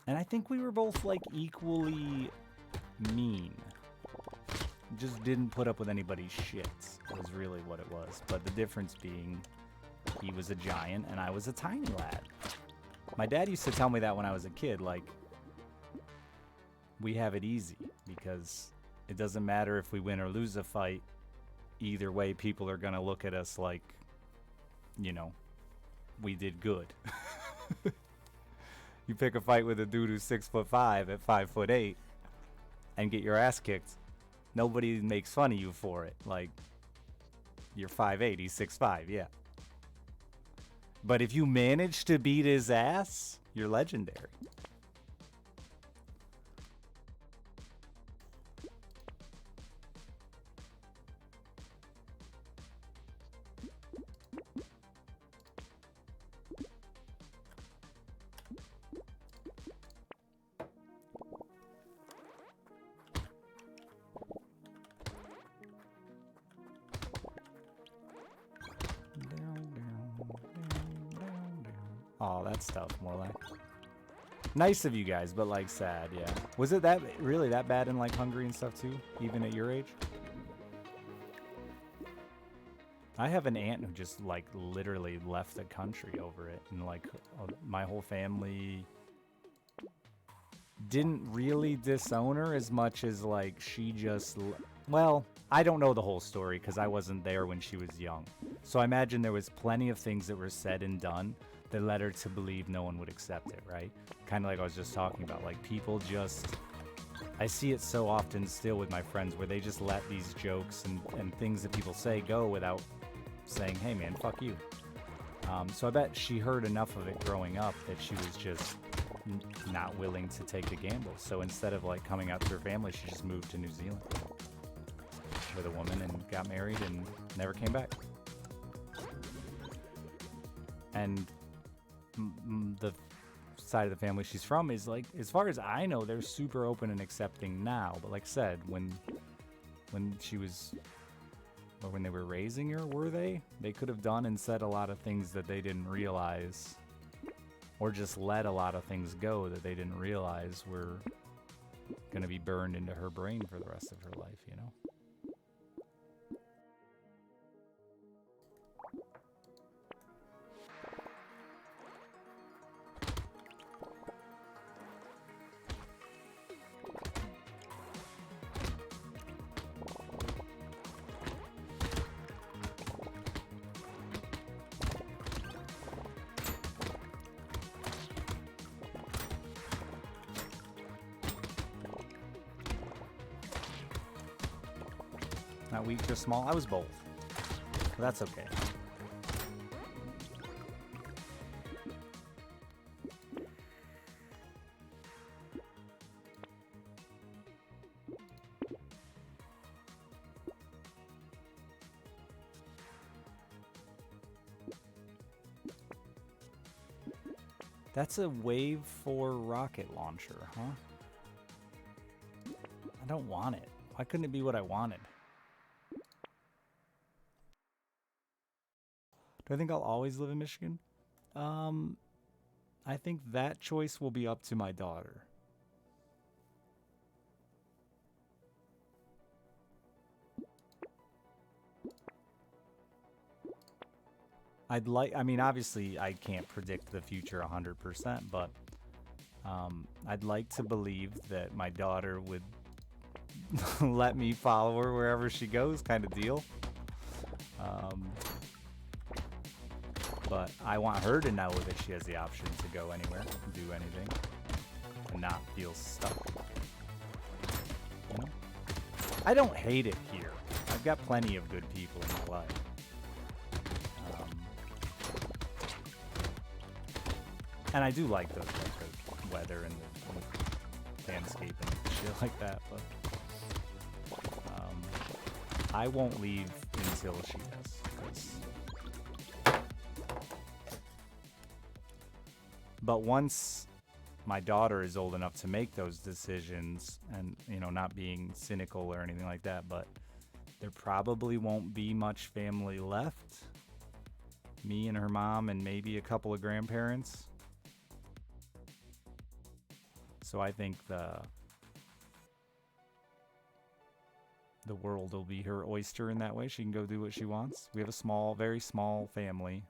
And I think we were both like equally mean. Just didn't put up with anybody's shit was really what it was. But the difference being he was a giant and I was a tiny lad. My dad used to tell me that when I was a kid, like, we have it easy because it doesn't matter if we win or lose a fight. Either way, people are going to look at us like, you know, we did good. You pick a fight with a dude who's 6'5" at 5'8" and get your ass kicked. Nobody makes fun of you for it. Like, you're 5'8", he's 6'5", yeah. But if you manage to beat his ass, you're legendary. Oh, that's tough, more like. Nice of you guys, but like sad, yeah. Was it really that bad in like Hungary and stuff too, even at your age? I have an aunt who just like literally left the country over it, and like my whole family didn't really disown her as much as like she just, well, I don't know the whole story because I wasn't there when she was young. So I imagine there was plenty of things that were said and done that led her to believe no one would accept it, right? Kind of like I was just talking about, like people just, I see it so often still with my friends where they just let these jokes and things that people say go without saying, hey man, fuck you. So I bet she heard enough of it growing up that she was just not willing to take the gamble. So instead of like coming out to her family, she just moved to New Zealand with a woman and got married and never came back. And the side of the family she's from is like, as far as I know, they're super open and accepting now. But like I said, when she was, or when they were raising her, they could have done and said a lot of things that they didn't realize, or just let a lot of things go that they didn't realize were going to be burned into her brain for the rest of her life, you know? not weak, just small. I was both. But that's okay. That's a Wave 4 rocket launcher, huh? I don't want it. Why couldn't it be what I wanted? Do I think I'll always live in Michigan? I think that choice will be up to my daughter. I mean, obviously I can't predict the future 100%, but I'd like to believe that my daughter would let me follow her wherever she goes, kind of deal. But I want her to know that she has the option to go anywhere, do anything, and not feel stuck. You know? I don't hate it here. I've got plenty of good people in my life. And I do like the weather and the landscape and shit like that, but I won't leave until she does. But once my daughter is old enough to make those decisions, and you know, not being cynical or anything like that, but there probably won't be much family left. Me and her mom and maybe a couple of grandparents. So I think the world will be her oyster in that way. She can go do what she wants. We have a small, very small family.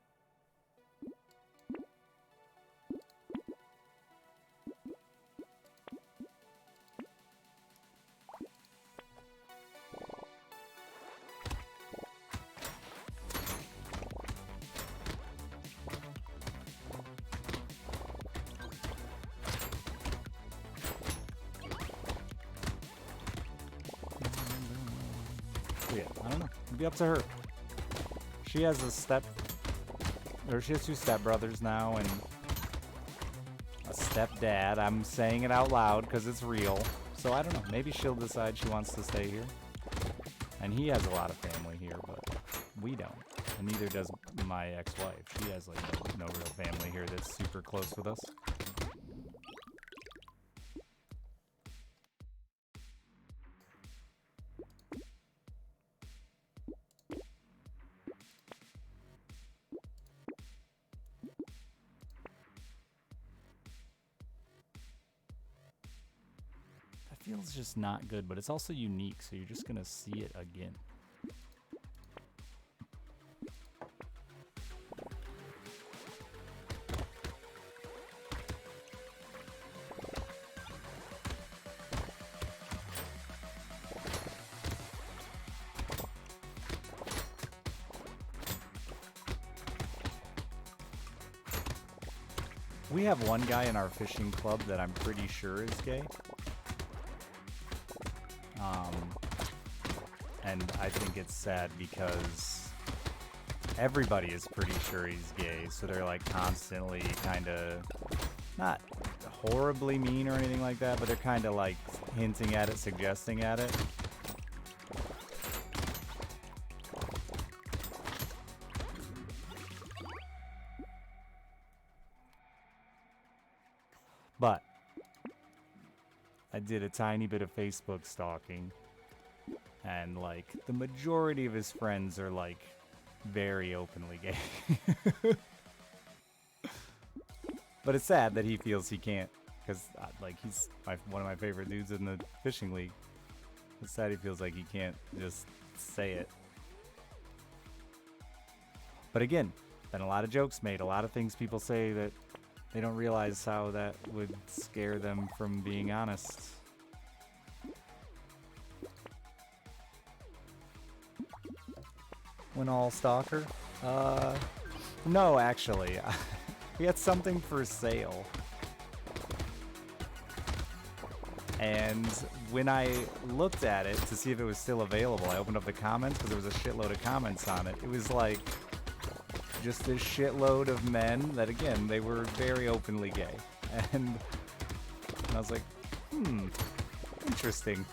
Yeah, I don't know. It'd be up to her. She has she has two stepbrothers now and a stepdad. I'm saying it out loud because it's real. So I don't know. Maybe she'll decide she wants to stay here. And he has a lot of family here, but we don't. And neither does my ex-wife. She has like no real family here that's super close with us. Feels just not good, but it's also unique, so you're just gonna see it again. We have one guy in our fishing club that I'm pretty sure is gay. And I think it's sad because everybody is pretty sure he's gay, so they're like constantly kind of, not horribly mean or anything like that, but they're kind of like hinting at it, suggesting at it. But I did a tiny bit of Facebook stalking, and like the majority of his friends are like very openly gay. But it's sad that he feels he can't, because like he's one of my favorite dudes in the fishing league. It's sad he feels like he can't just say it. But again, been a lot of jokes made, a lot of things people say that they don't realize how that would scare them from being honest. When all stalker? No, actually. We had something for sale. And when I looked at it to see if it was still available, I opened up the comments because there was a shitload of comments on it. It was like just this shitload of men that, again, they were very openly gay. And I was like, interesting.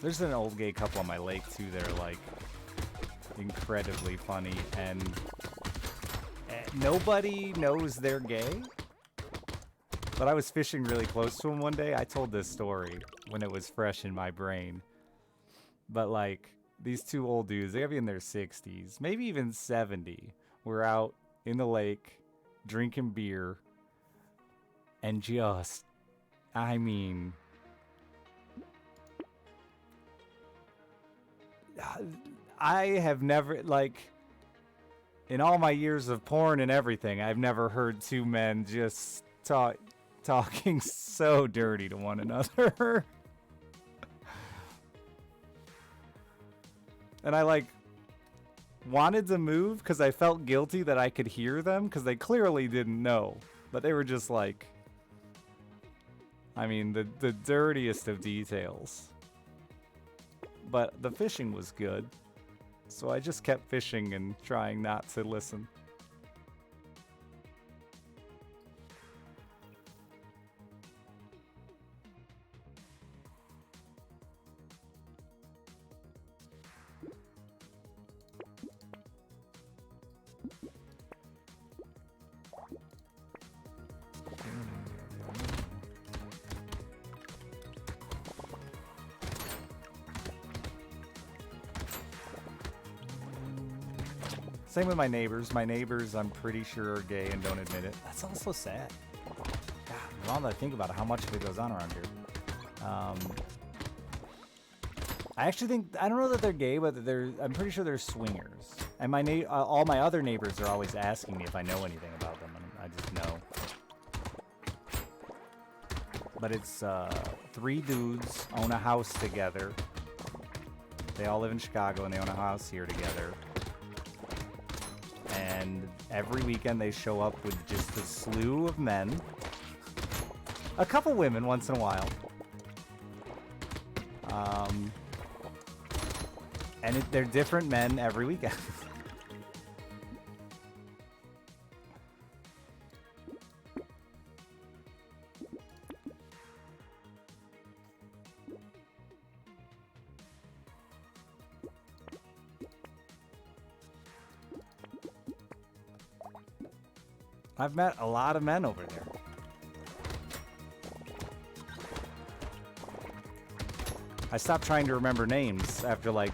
There's an old gay couple on my lake too. They're like incredibly funny, and nobody knows they're gay. But I was fishing really close to them one day. I told this story when it was fresh in my brain. But like these two old dudes, they gotta be in their 60s, maybe even 70. We're out in the lake drinking beer, and just, I mean, I have never, like, in all my years of porn and everything, I've never heard two men just talking so dirty to one another. And I, like, wanted to move because I felt guilty that I could hear them because they clearly didn't know. But they were just like, I mean, the dirtiest of details. But the fishing was good, so I just kept fishing and trying not to listen. Same with my neighbors. My neighbors, I'm pretty sure, are gay and don't admit it. That's also sad. God, now that I think about it, how much of it goes on around here. I actually think, I don't know that they're gay, but I'm pretty sure they're swingers. And all my other neighbors are always asking me if I know anything about them, and I just know. But it's 3 dudes own a house together. They all live in Chicago, and they own a house here together. And every weekend they show up with just a slew of men. A couple women once in a while. And they're different men every weekend. I've met a lot of men over there. I stopped trying to remember names after like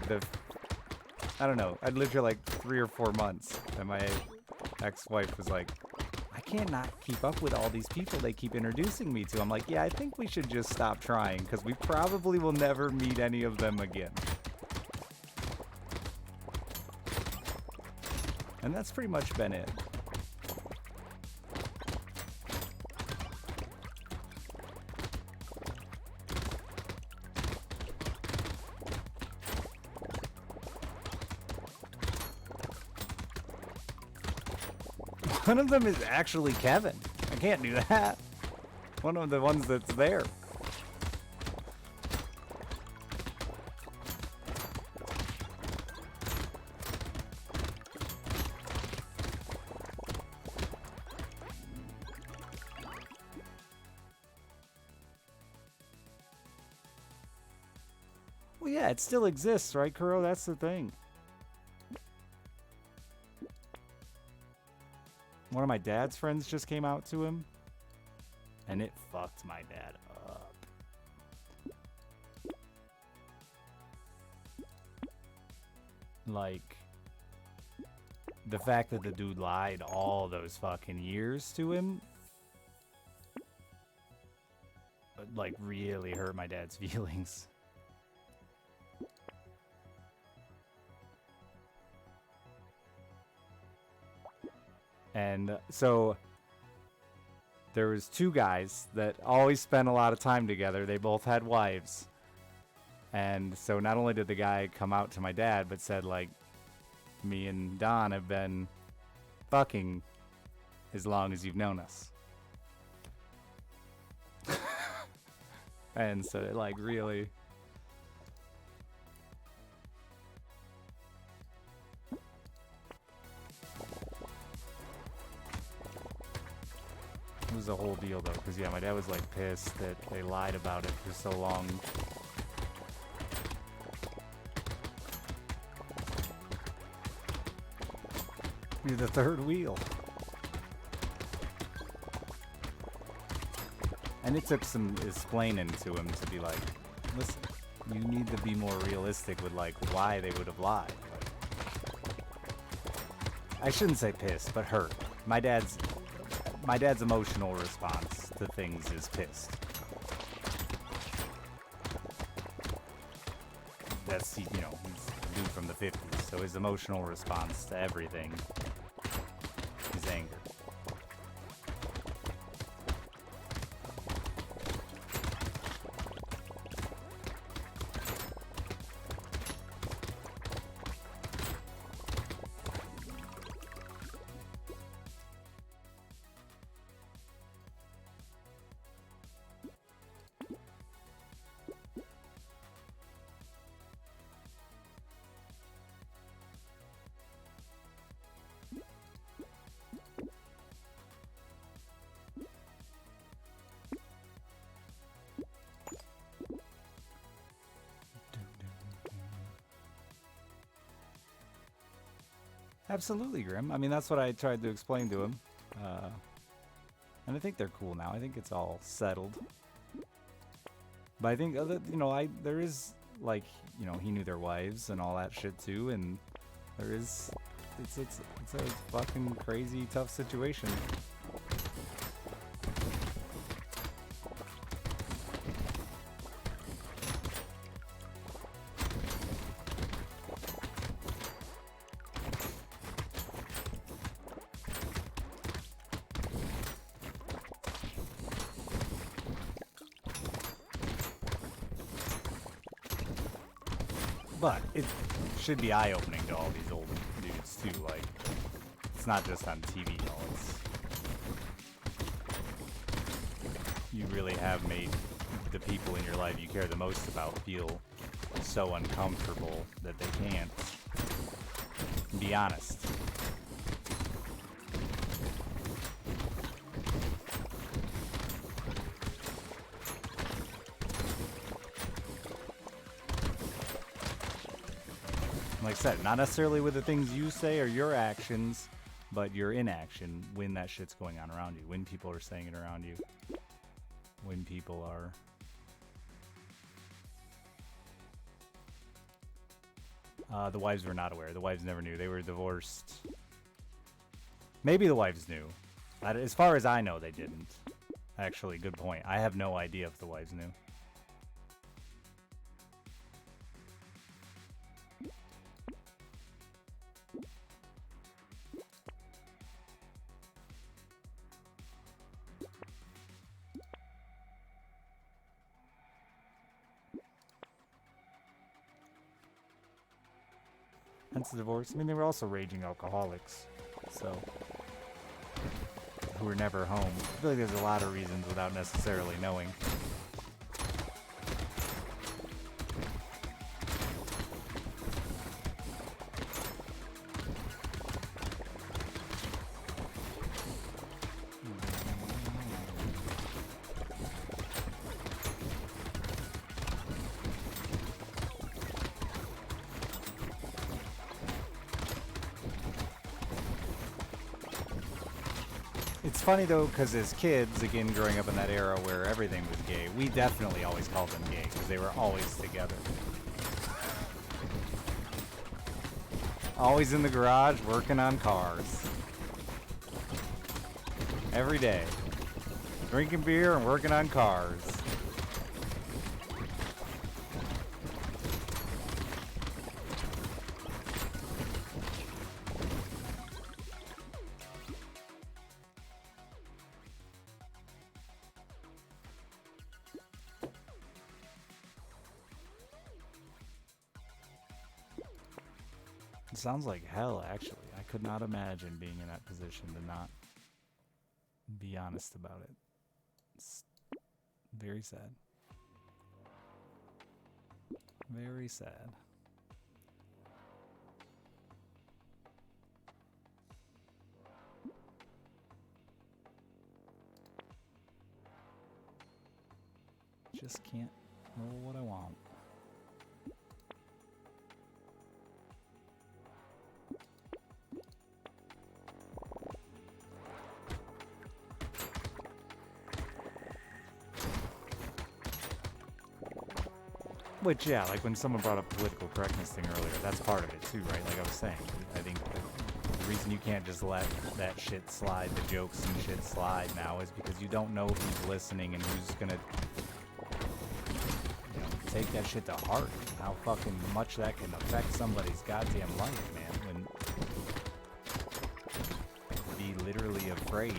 I don't know, I'd lived here like 3 or 4 months, and my ex-wife was like, I can't not keep up with all these people they keep introducing me to. I'm like, yeah, I think we should just stop trying, because we probably will never meet any of them again. And that's pretty much been it. One of them is actually Kevin. I can't do that. One of the ones that's there. Well, yeah, it still exists, right, Kuro? That's the thing. One of my dad's friends just came out to him, and it fucked my dad up. Like, the fact that the dude lied all those fucking years to him, like, really hurt my dad's feelings. And so there was 2 guys that always spent a lot of time together. They both had wives. And so not only did the guy come out to my dad, but said, like, me and Don have been fucking as long as you've known us. And so it, like, really... It was a whole deal, though, because, yeah, my dad was, like, pissed that they lied about it for so long. You're the third wheel. And it took some explaining to him to be like, listen, you need to be more realistic with, like, why they would have lied. Like, I shouldn't say pissed, but hurt. My dad's emotional response to things is pissed. That's, you know, he's a dude from the 50s, so his emotional response to everything is anger. Absolutely, Grim. I mean, that's what I tried to explain to him. And I think they're cool now. I think it's all settled. But I think, you know, there is, like, you know, he knew their wives and all that shit too, and there is, it's a fucking crazy, tough situation. But it should be eye-opening to all these old dudes too. Like, it's not just on TV, though. You really have made the people in your life you care the most about feel so uncomfortable that they can't be honest. Like I said, not necessarily with the things you say or your actions, but your inaction when that shit's going on around you, when people are saying it around you, when people are... the wives were not aware. The wives never knew. They were divorced. Maybe the wives knew. As far as I know, they didn't. Actually, good point. I have no idea if the wives knew. Hence the divorce. I mean, they were also raging alcoholics, so who were never home. I feel like there's a lot of reasons without necessarily knowing. It's funny though, because as kids, again, growing up in that era where everything was gay, we definitely always called them gay because they were always together. Always in the garage working on cars. Every day. Drinking beer and working on cars. It sounds like hell, actually. I could not imagine being in that position to not be honest about it. It's very sad. Very sad. Just can't roll what I want. Which, yeah, like when someone brought up political correctness thing earlier, that's part of it too, right? Like I was saying, I think the reason you can't just let that shit slide, the jokes and shit slide now, is because you don't know who's listening and who's gonna, you know, take that shit to heart. How fucking much that can affect somebody's goddamn life, man. When be literally afraid. To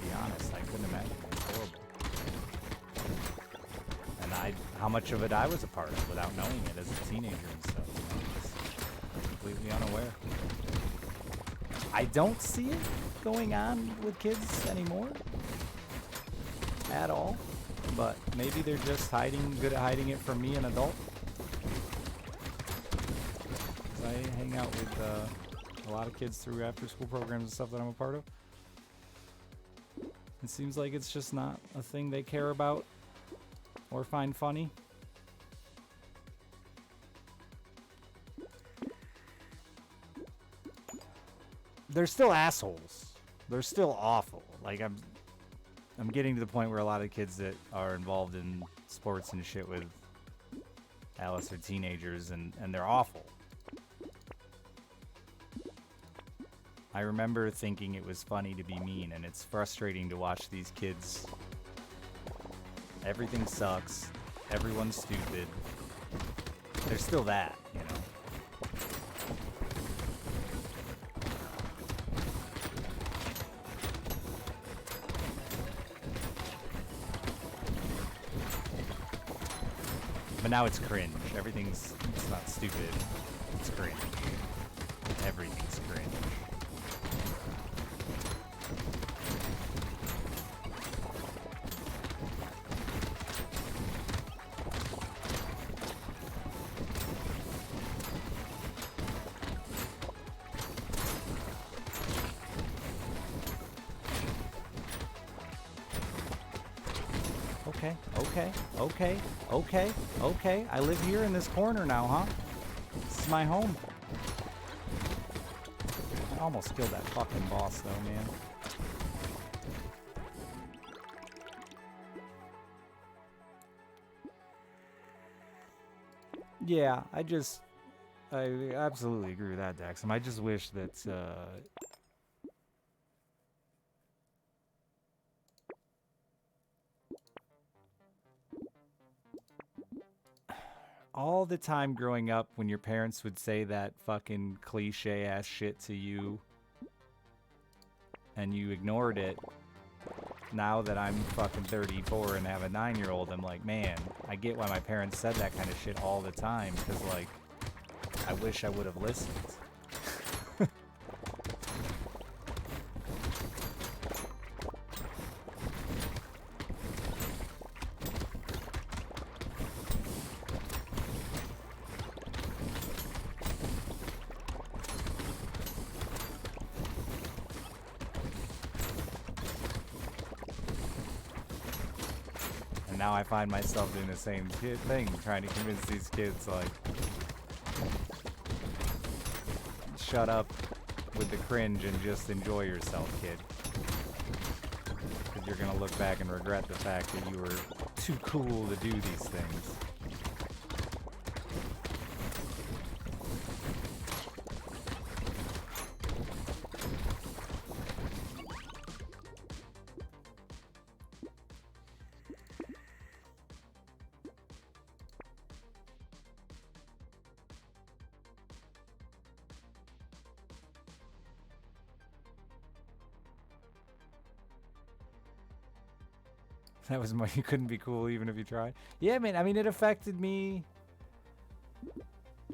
be honest, I couldn't imagine. It's horrible. How much of it I was a part of without knowing it as a teenager and stuff. You know, just completely unaware. I don't see it going on with kids anymore. At all. But maybe they're just good at hiding it from me, an adult. I hang out with a lot of kids through after-school programs and stuff that I'm a part of. It seems like it's just not a thing they care about or find funny. They're still assholes. They're still awful. Like I'm getting to the point where a lot of kids that are involved in sports and shit with Alice are teenagers and they're awful. I remember thinking it was funny to be mean, and it's frustrating to watch these kids. Everything sucks. Everyone's stupid. They're still that, you know. But now it's cringe. It's not stupid. It's cringe. Everything's cringe. Okay. I live here in this corner now, huh? This is my home. I almost killed that fucking boss, though, man. Yeah, I absolutely agree with that, Daxum. I just wish that, all the time growing up when your parents would say that fucking cliche ass shit to you and you ignored it, now that I'm fucking 34 and have a 9-year-old, I'm like, man, I get why my parents said that kind of shit all the time, because, like, I wish I would have listened. Now I find myself doing the same thing, trying to convince these kids, like, shut up with the cringe and just enjoy yourself, kid. Because you're gonna look back and regret the fact that you were too cool to do these things. That was you couldn't be cool even if you tried. Yeah, man. I mean, it affected me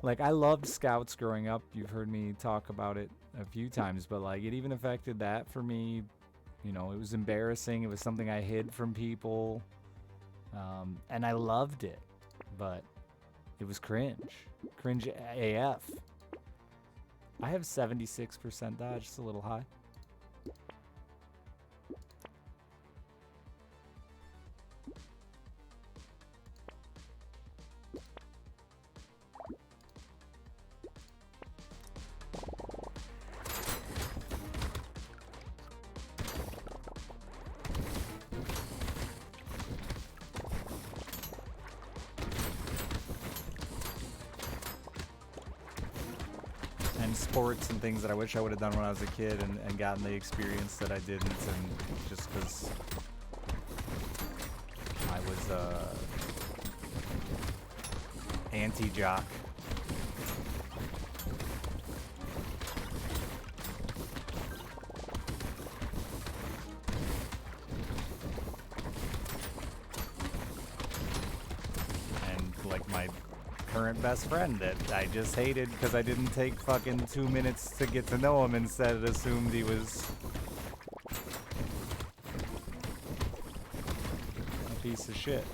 Like, I loved Scouts growing up. You've heard me talk about it a few times, but like, it even affected that for me. You know, it was embarrassing. It was something I hid from people. And I loved it, but it was cringe. Cringe AF. I have 76% dodge, it's a little high. Sports and things that I wish I would have done when I was a kid and gotten the experience that I didn't, and just because I was anti-jock. And like my current best friend that I just hated because I didn't take fucking 2 minutes to get to know him, instead assumed he was a piece of shit.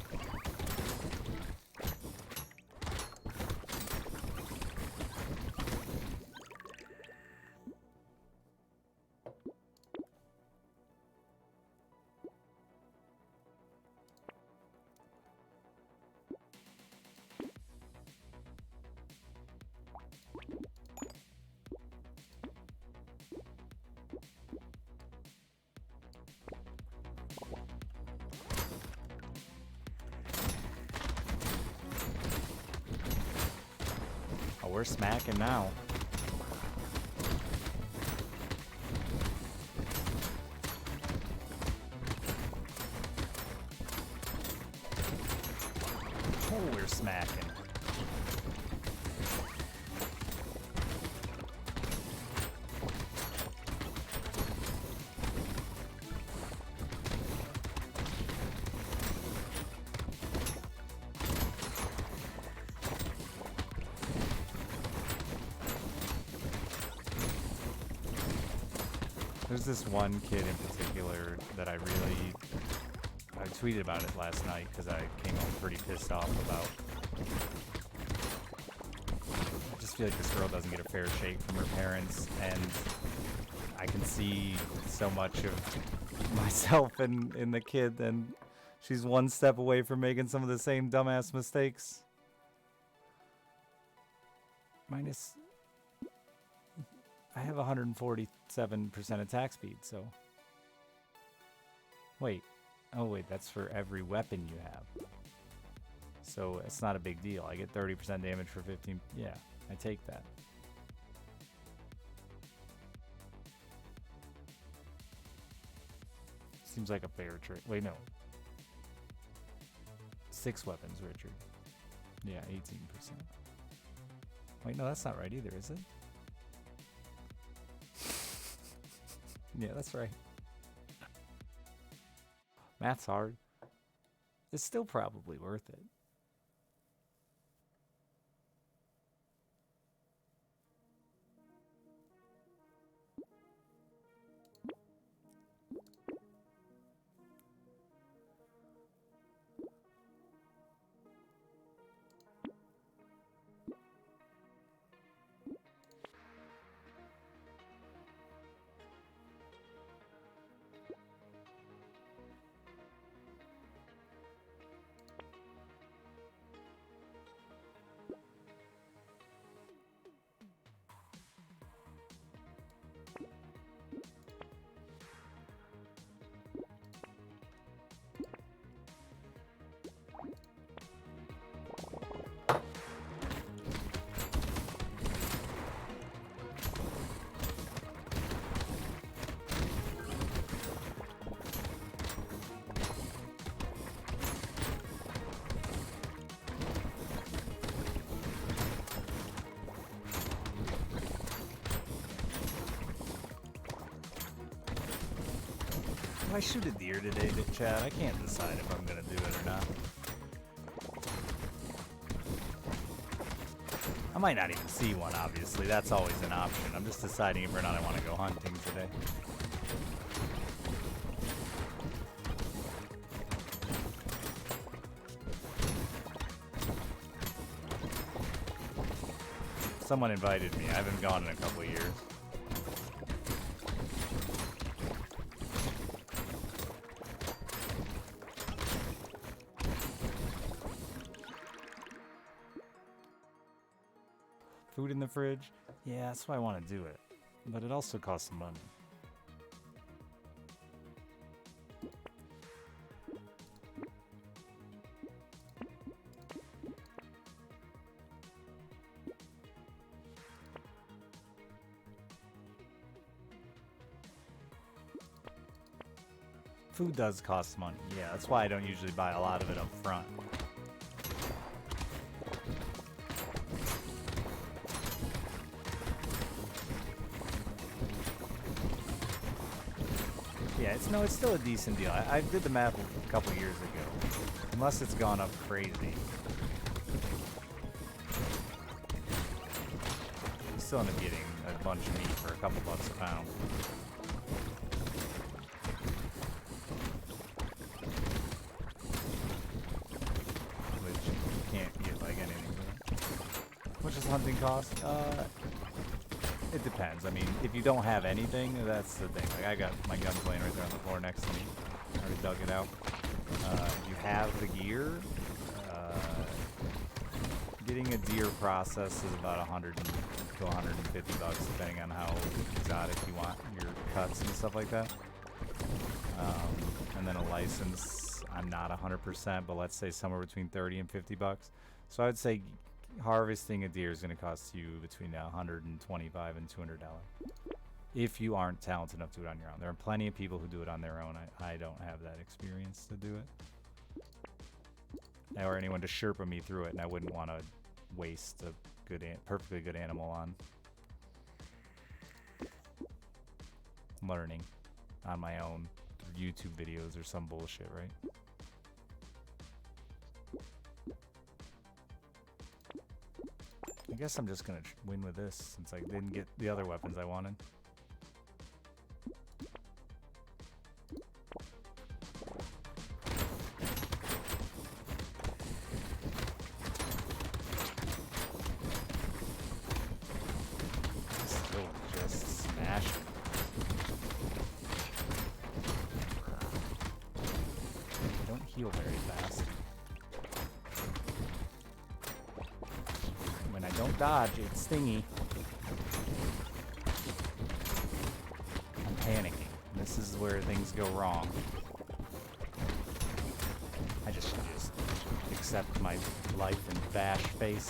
We're smacking now. Oh, we're smacking. There's this one kid in particular that I tweeted about it last night because I came home pretty pissed off about. I just feel like this girl doesn't get a fair shake from her parents, and I can see so much of myself in the kid, and she's one step away from making some of the same dumbass mistakes. I have 147% attack speed, so... Wait. Oh, wait, that's for every weapon you have. So it's not a big deal. I get 30% damage for 15... Yeah, I take that. Seems like a fair trade. Wait, no. 6 weapons, Richard. Yeah, 18%. Wait, no, that's not right either, is it? Yeah, that's right. Math's hard. It's still probably worth it. I shoot a deer today, Chad. I can't decide if I'm gonna do it or not. might not even see one, obviously. That's always an option. I'm just deciding if or not I want to go hunting today. Someone invited me. I haven't gone in a couple of years. Food in the fridge? Yeah, that's why I want to do it. But it also costs some money. Food does cost money. Yeah, that's why I don't usually buy a lot of it up front. Yeah, it's still a decent deal. I did the math a couple years ago. Unless it's gone up crazy. You still end up getting a bunch of meat for a couple bucks a pound. Which you can't get like anything for it. How much does hunting cost? It depends. I mean, if you don't have anything, that's the thing. Like, I got my gun playing right there on the floor next to me. I already dug it out. You have the gear. Getting a deer process is about 100 to 150 bucks, depending on how exotic you want your cuts and stuff like that. And then a license, I'm not 100%, but let's say somewhere between 30 and 50 bucks. So I would say harvesting a deer is going to cost you between $125 and $200 if you aren't talented enough to do it on your own. There are plenty of people who do it on their own. I don't have that experience to do it, or anyone to Sherpa me through it, and I wouldn't want to waste a perfectly good animal on learning on my own through YouTube videos or some bullshit, right? I guess I'm just gonna win with this since I didn't get the other weapons I wanted. Still just smash it. I don't heal very fast. Don't dodge, it's stingy. I'm panicking. This is where things go wrong. I just should just accept my life and bash face.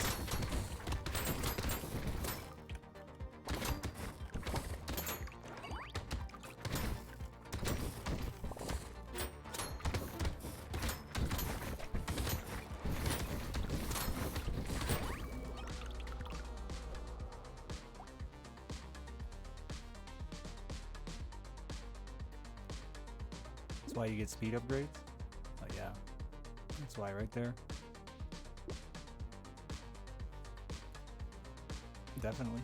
Why you get speed upgrades? Oh yeah, that's why right there. Definitely.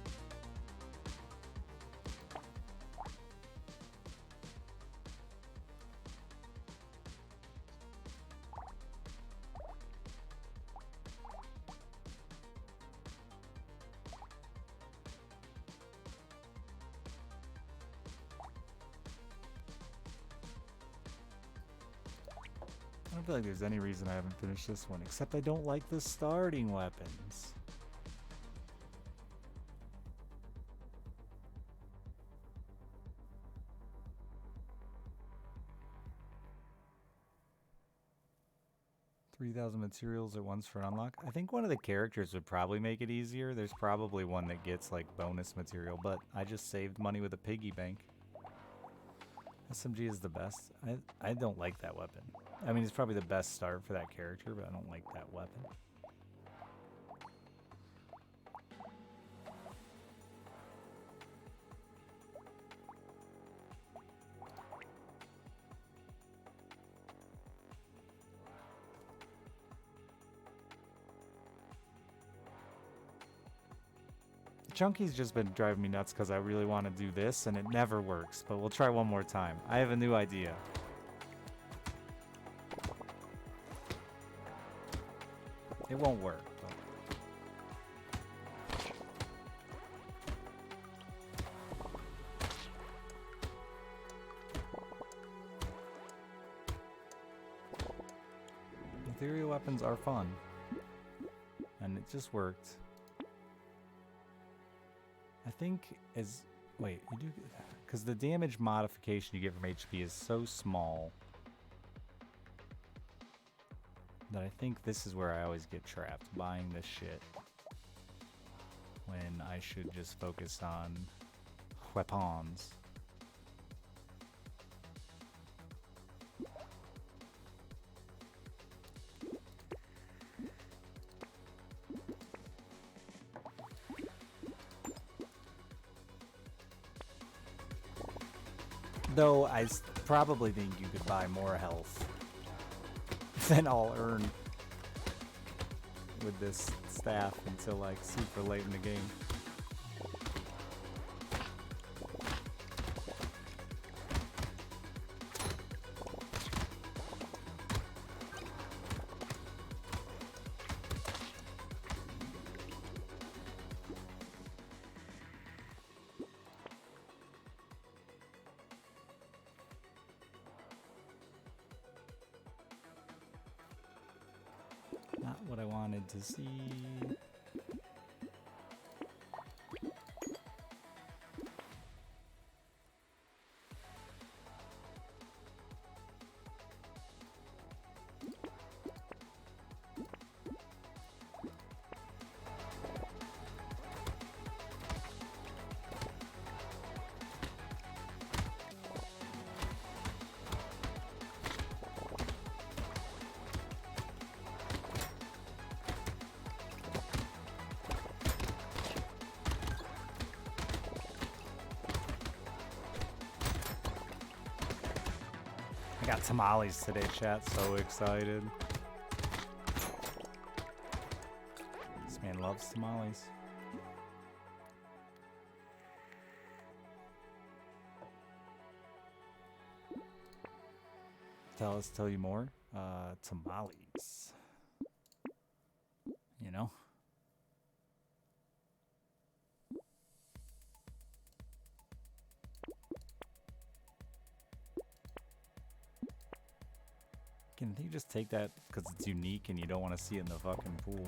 I don't feel like there's any reason I haven't finished this one, except I don't like the starting weapons. $3,000 materials at once for unlock. I think one of the characters would probably make it easier. There's probably one that gets like bonus material, but I just saved money with a piggy bank. SMG is the best. I don't like that weapon. I mean, it's probably the best start for that character, but I don't like that weapon. Chunky's just been driving me nuts because I really want to do this, and it never works. But we'll try one more time. I have a new idea. It won't work. But... ethereal weapons are fun. And it just worked. I think as... Wait, you do... Because the damage modification you get from HP is so small that I think this is where I always get trapped, buying this shit. When I should just focus on weapons. Though I probably think you could buy more health than I'll earn with this staff until like super late in the game. Not what I wanted to see. I got tamales today, chat. So excited. This man loves tamales. Tell you more. Tamales. You know? Can you just take that because it's unique and you don't want to see it in the fucking pool?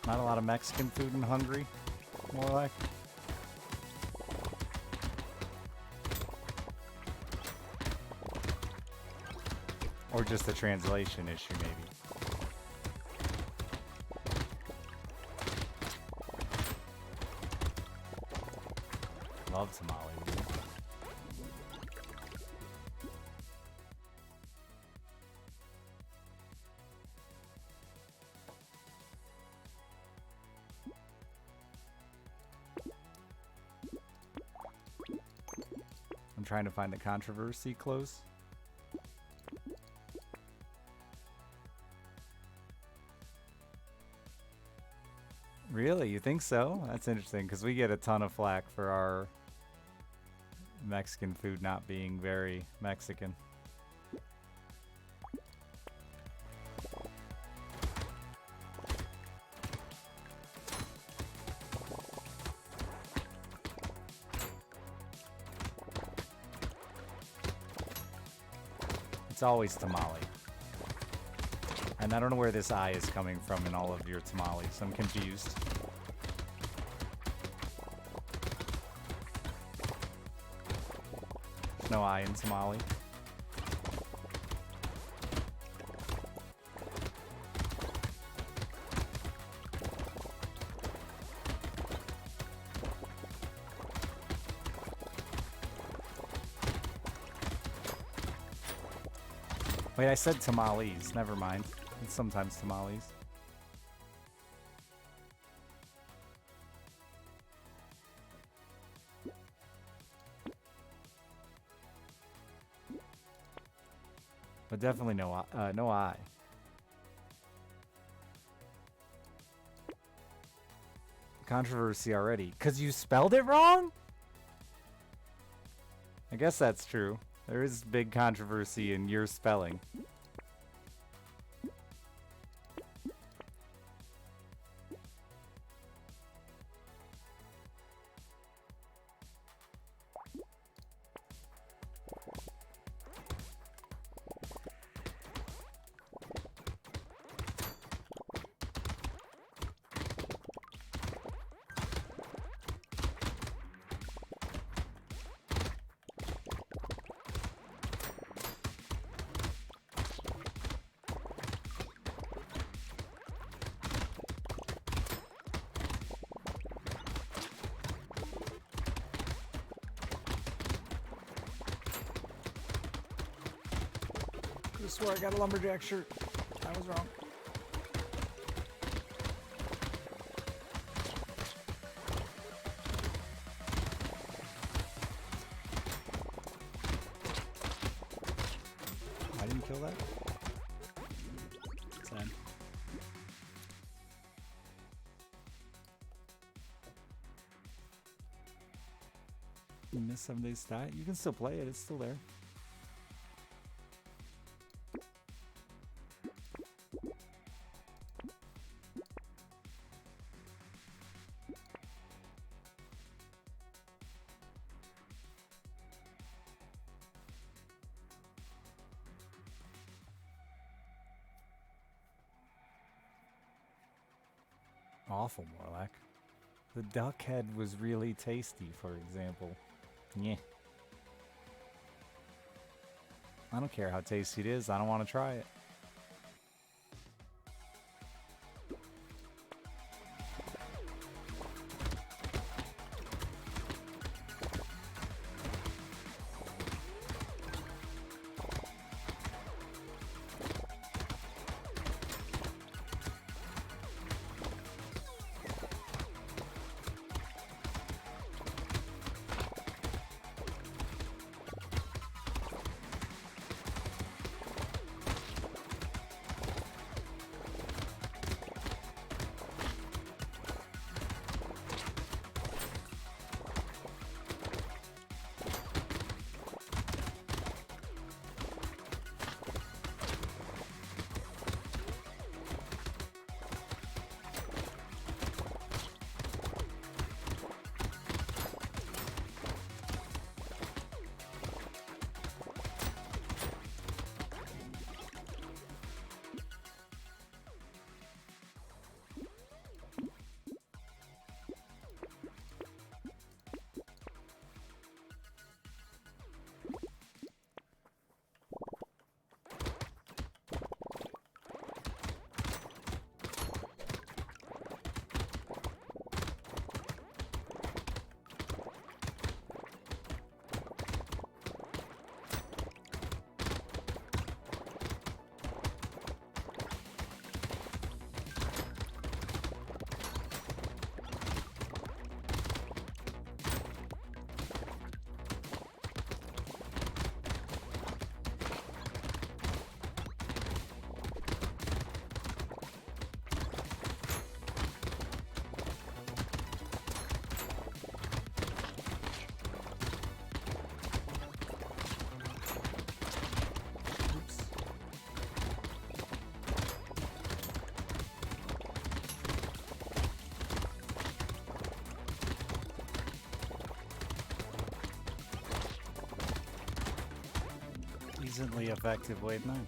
Not a lot of Mexican food in Hungary, more like. Or just a translation issue, maybe. Love tamales. I'm trying to find the controversy close. Really? You think so? That's interesting, because we get a ton of flack for our Mexican food not being very Mexican. It's always tamale. And I don't know where this eye is coming from in all of your tamales. I'm confused. There's no eye in tamale. Wait, I said tamales. Never mind. It's sometimes tamales. But definitely no eye. Controversy already. 'Cause you spelled it wrong? I guess that's true. There is big controversy in your spelling. I swear I got a lumberjack shirt. I was wrong. I didn't kill that? Sad. You missed 7 days stat? You can still play it, it's still there. Awful, Morlack. The duck head was really tasty, for example. Yeah. I don't care how tasty it is, I don't want to try it. decently effective wave 9.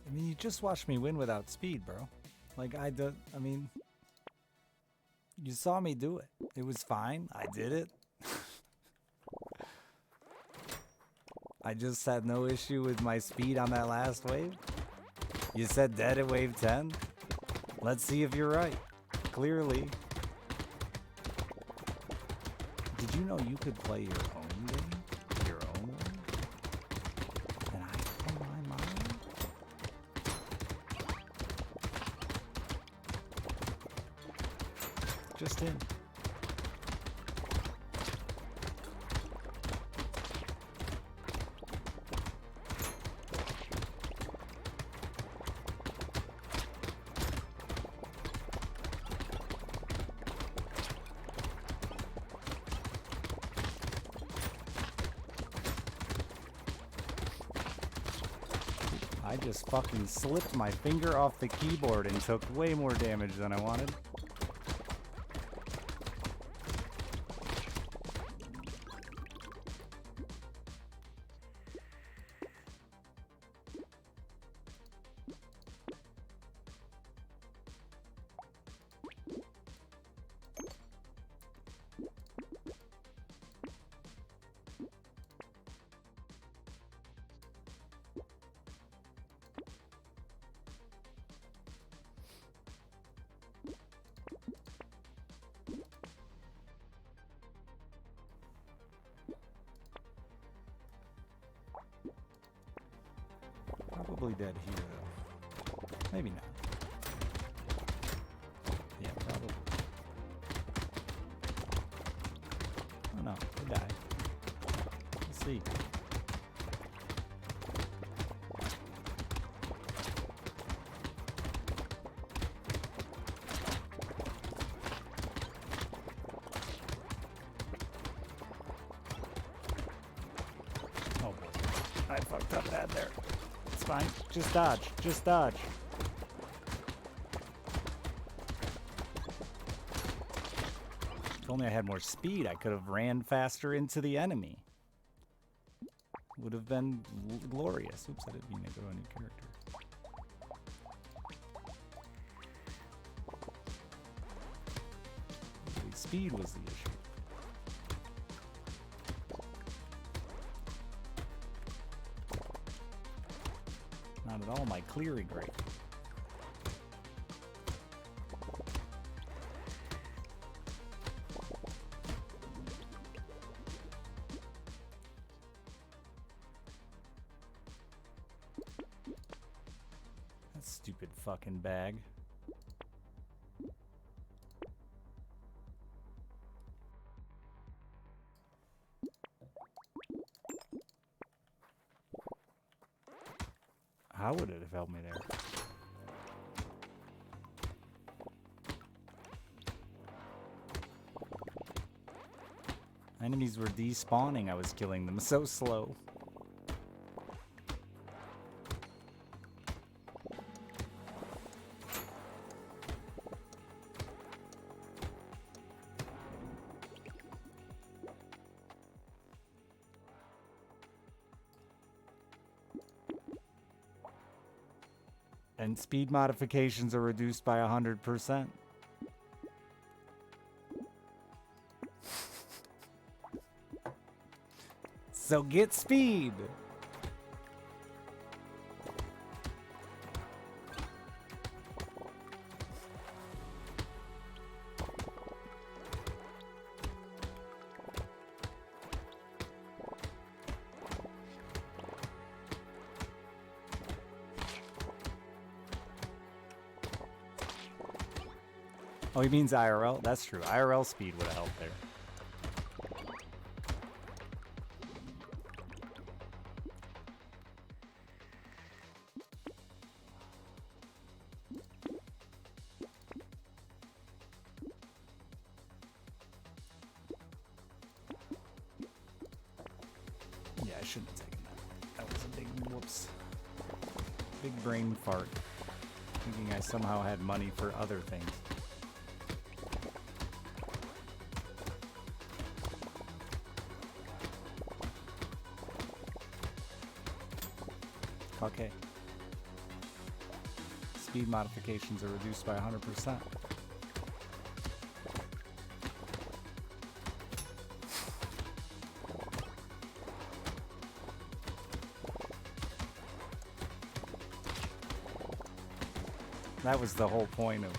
I mean, you just watched me win without speed, bro. Like, I mean, you saw me do it. It was fine. I did it. I just had no issue with my speed on that last wave. You said dead at wave 10? Let's see if you're right. Clearly. Did you know you could play your own game? Your own way? And I play my mind? Just in. I just fucking slipped my finger off the keyboard and took way more damage than I wanted. Probably dead here, though. Maybe not. Yeah, probably. Oh no, they die. Let's see. Oh boy. I fucked up bad there. It's fine. Just dodge. Just dodge. If only I had more speed, I could have ran faster into the enemy. Would have been glorious. Oops, I didn't mean to go a new character. Speed was the issue. Not at all my clearing rate. That stupid fucking bag. How would it have helped me there? Enemies were despawning. I was killing them so slow. And speed modifications are reduced by 100%. So get speed. Oh, he means IRL? That's true. IRL speed would have helped there. Yeah, I shouldn't have taken that. That was a big whoops. Big brain fart. Thinking I somehow had money for other things. Okay. Speed modifications are reduced by 100%. That was the whole point of...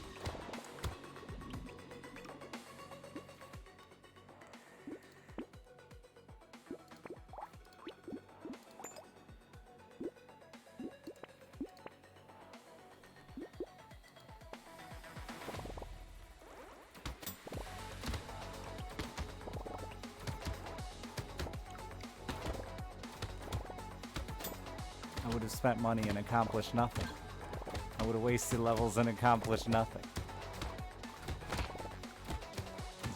I would have spent money and accomplished nothing. I would have wasted levels and accomplished nothing.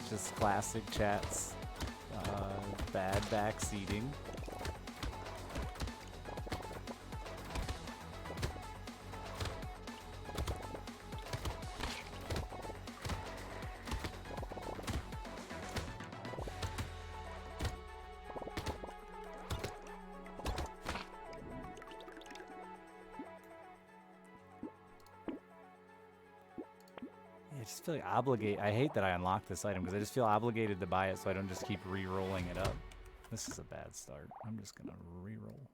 It's just classic chats. Bad backseating. I just feel like obligated. I hate that I unlocked this item because I just feel obligated to buy it so I don't just keep re-rolling it up. This is a bad start. I'm just gonna re-roll.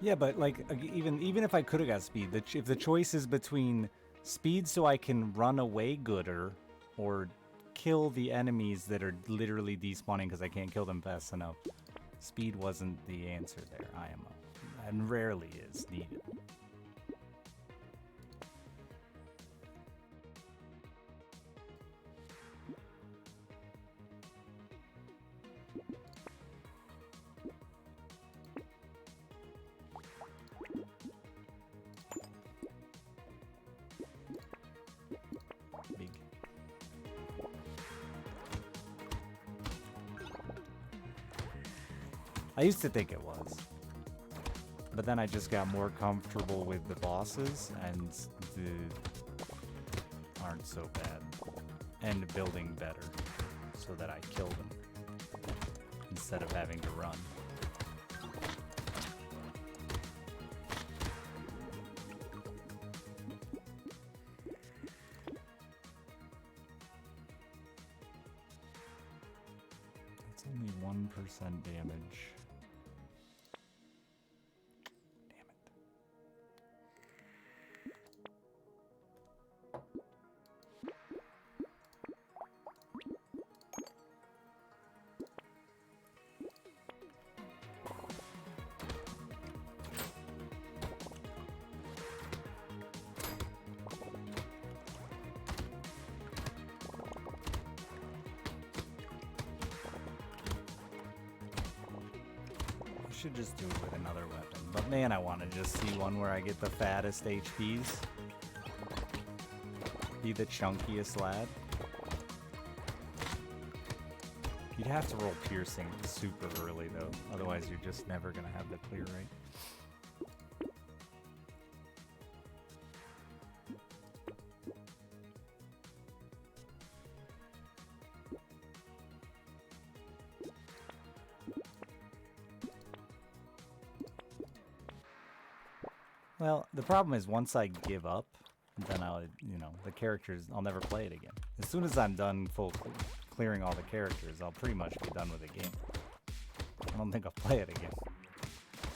Yeah, but like even if I could have got speed, if the choice is between speed so I can run away gooder or kill the enemies that are literally despawning because I can't kill them fast enough, speed wasn't the answer there. And rarely is needed. I used to think it was, but then I just got more comfortable with the bosses and aren't so bad, and building better so that I kill them instead of having to run. It's only 1% damage. Should just do it with another weapon. But man, I want to just see one where I get the fattest HPs. Be the chunkiest lad. You'd have to roll piercing super early though. Otherwise you're just never going to have the clear rate. Well, the problem is once I give up, then I'll, the characters, I'll never play it again. As soon as I'm done clearing all the characters, I'll pretty much be done with the game. I don't think I'll play it again.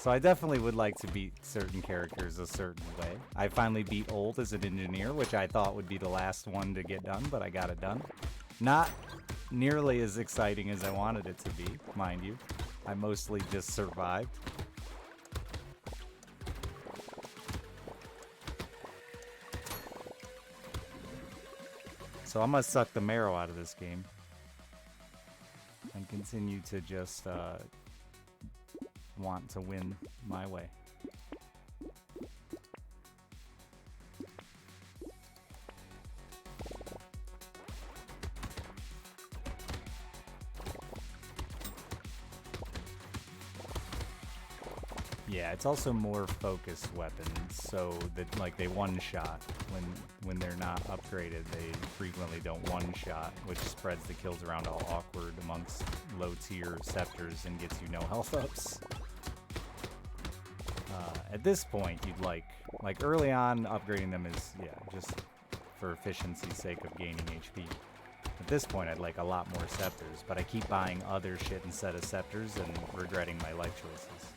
So I definitely would like to beat certain characters a certain way. I finally beat Old as an engineer, which I thought would be the last one to get done, but I got it done. Not nearly as exciting as I wanted it to be, mind you. I mostly just survived. So I'm gonna suck the marrow out of this game and continue to just want to win my way. Yeah, it's also more focused weapons, so that like they one-shot. When they're not upgraded, they frequently don't one-shot, which spreads the kills around all awkward amongst low-tier scepters and gets you no health ups. At this point, you'd like early on, upgrading them is, yeah, just for efficiency's sake of gaining HP. At this point, I'd like a lot more scepters, but I keep buying other shit instead of scepters and regretting my life choices.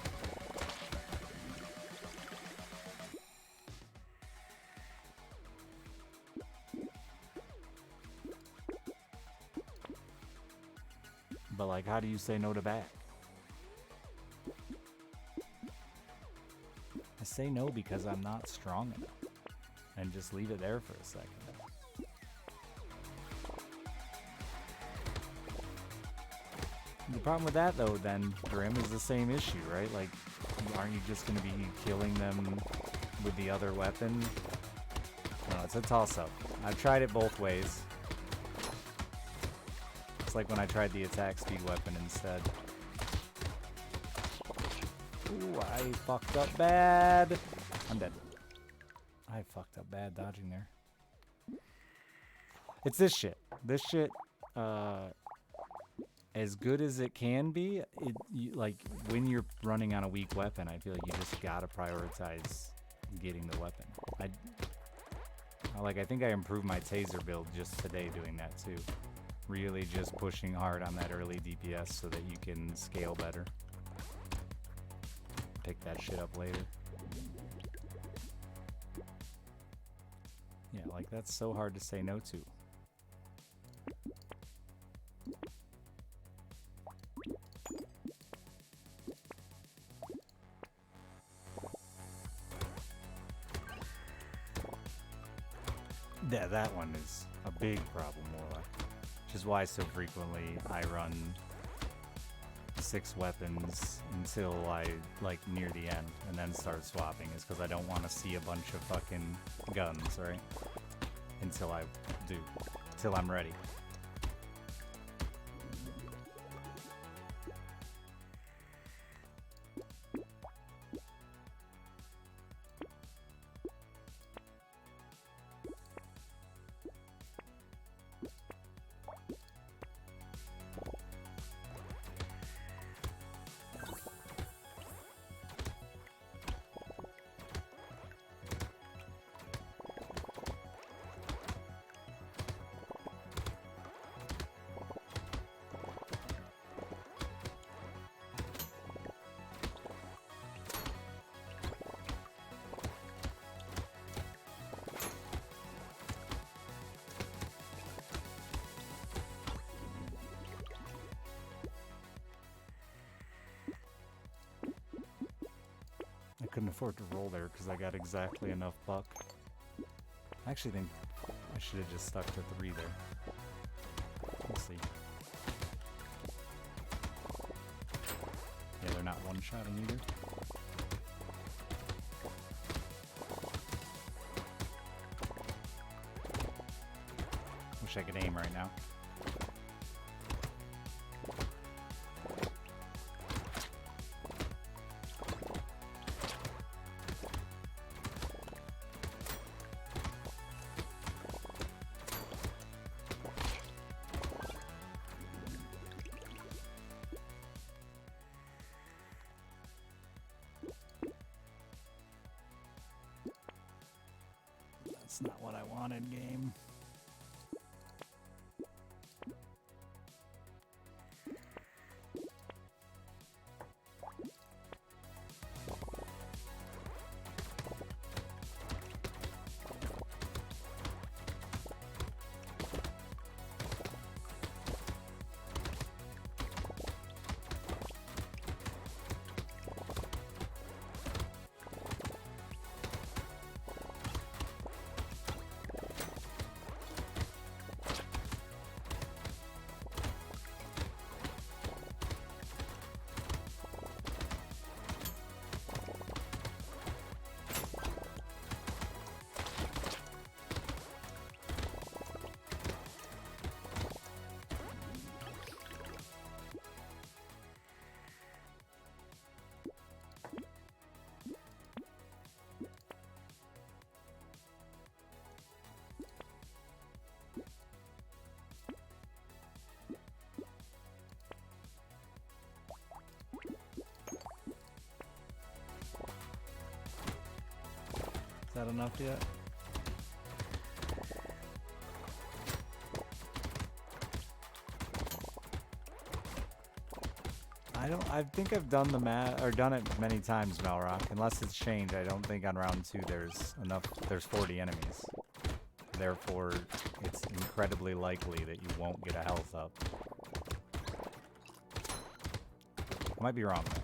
But like, how do you say no to back? I say no because I'm not strong enough. And just leave it there for a second. The problem with that though, then, Grim, is the same issue, right? Like, aren't you just gonna be killing them with the other weapon? No, it's a toss-up. I've tried it both ways. It's like when I tried the attack speed weapon instead. Ooh, I fucked up bad. I'm dead. I fucked up bad dodging there. It's this shit. This shit, as good as it can be, like when you're running on a weak weapon, I feel like you just gotta prioritize getting the weapon. I think I improved my taser build just today doing that too. Really just pushing hard on that early DPS so that you can scale better. Pick that shit up later. Yeah, like that's so hard to say no to. Yeah, that one is a big problem, Warlock. Which is why so frequently I run 6 weapons until I, like, near the end, and then start swapping, is because I don't want to see a bunch of fucking guns, right? Until I do. Until I'm ready. I couldn't afford to roll there because I got exactly enough buck. I actually think I should have just stuck to 3 there. We'll see. Yeah, they're not one-shotting either. Wish I could aim right now. That's not what I wanted, game. Is that enough yet? I think I've done the math, or done it many times, Melrock. Unless it's changed, I don't think on round 2 there's 40 enemies. Therefore, it's incredibly likely that you won't get a health up. I might be wrong, though.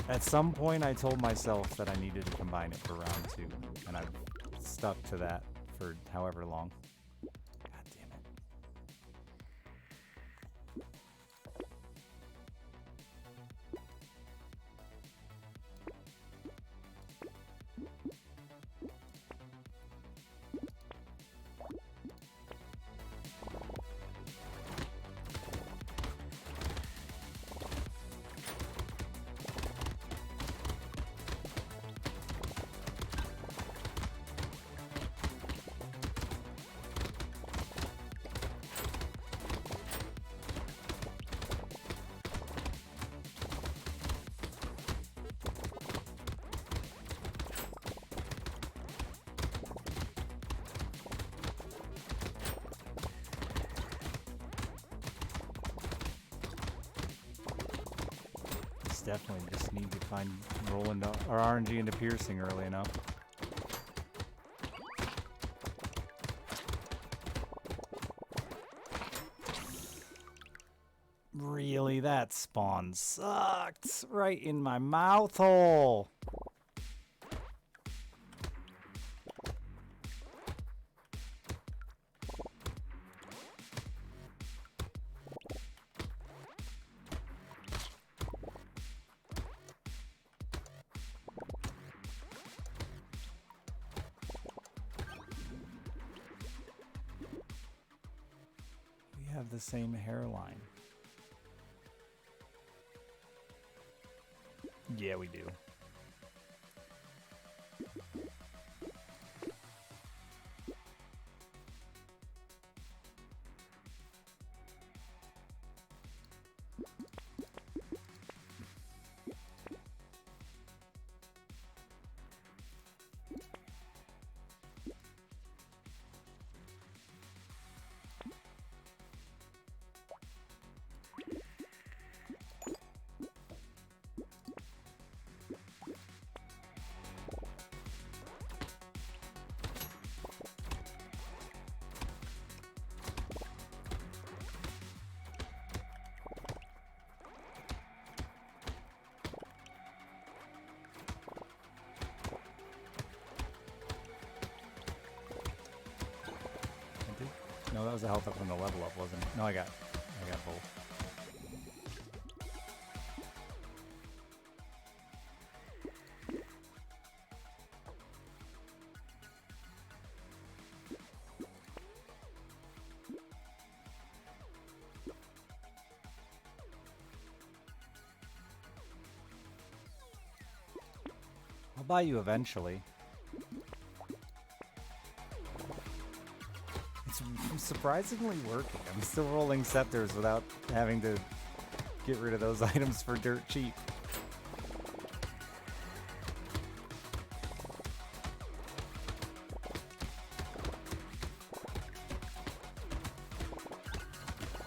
At some point, I told myself that I needed to combine it for round 2, and I've stuck to that for however long. God damn it. Definitely just need to roll into our RNG into piercing early enough. Really, that spawn sucked right in my mouth hole. The same hairline. Yeah, we do. No, that was a health up from the level up, wasn't it? No, I got both. I'll buy you eventually. It's surprisingly working. I'm still rolling scepters without having to get rid of those items for dirt cheap.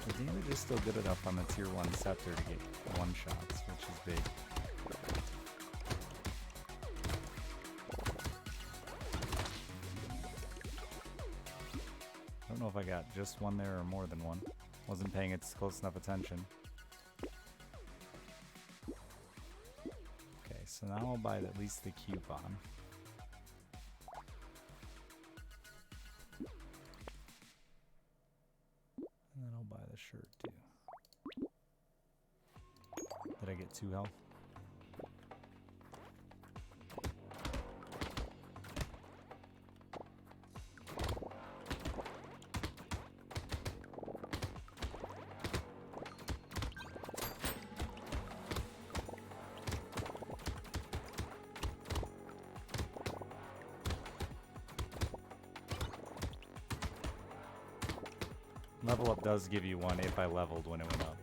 The damage is still good enough on the tier 1 scepter to get one shots, which is big. I don't know if I got just one there or more than one. Wasn't paying it close enough attention. Okay, so now I'll buy at least the coupon. And then I'll buy the shirt too. Did I get 2 health? Level up does give you one if I leveled when it went up.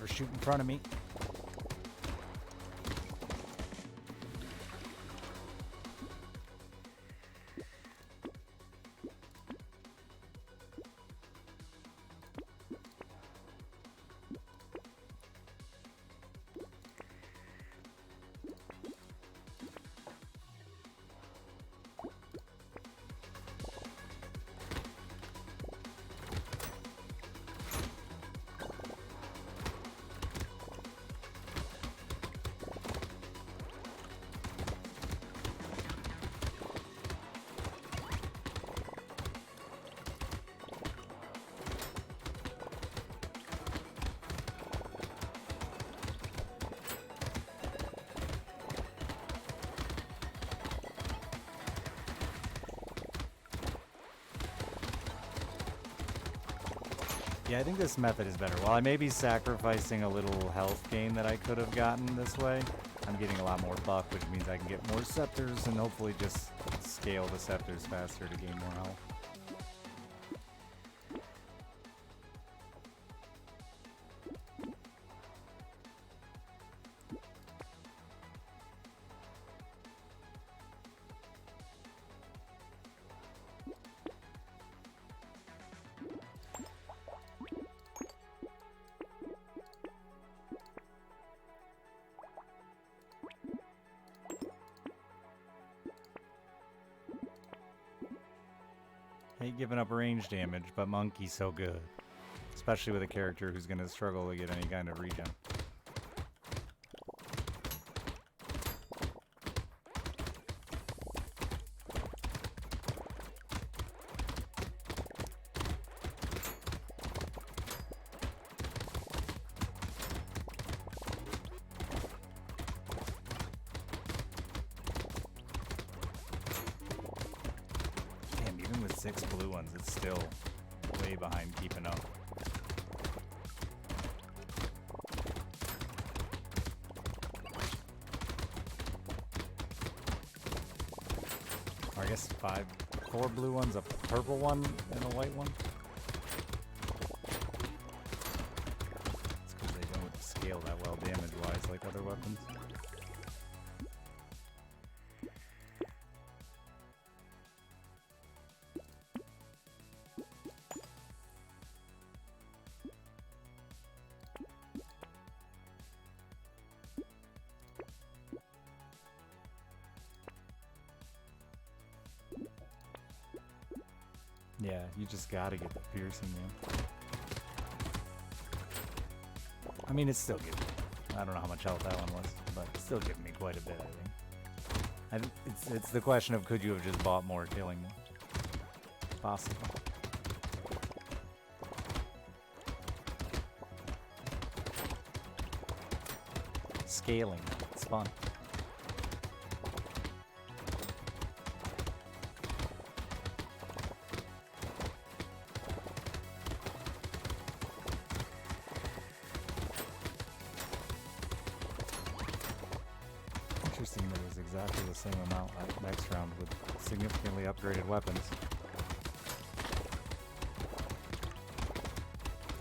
Shoot in front of me. Yeah, I think this method is better. While I may be sacrificing a little health gain that I could have gotten this way, I'm getting a lot more buff, which means I can get more scepters and hopefully just scale the scepters faster to gain more health. Hate giving up range damage, but Monkey's so good. Especially with a character who's going to struggle to get any kind of regen. With 6 blue ones, it's still way behind keeping up. Or I guess 4 blue ones, a purple one, and a white one. It's because they don't scale that well damage-wise like other weapons. Yeah, you just gotta get the piercing, man. I mean, it's still giving me. I don't know how much health that one was, but it's still giving me quite a bit, I think. It's the question of could you have just bought more killing me? Possible. Scaling, it's fun. Interesting that it was exactly the same amount next round with significantly upgraded weapons.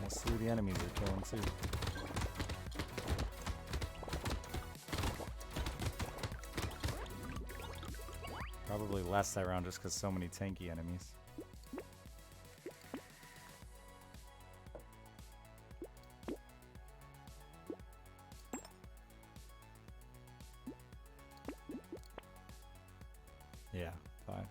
I see the enemies are killing too. Probably less that round just because so many tanky enemies. Yeah, fine.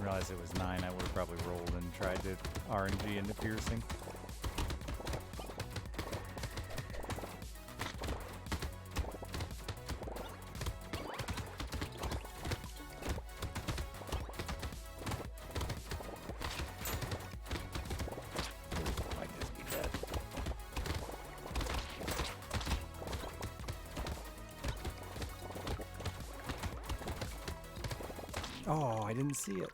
Realize it was 9, I would have probably rolled and tried to RNG into piercing. Might just be dead. Oh, I didn't see it.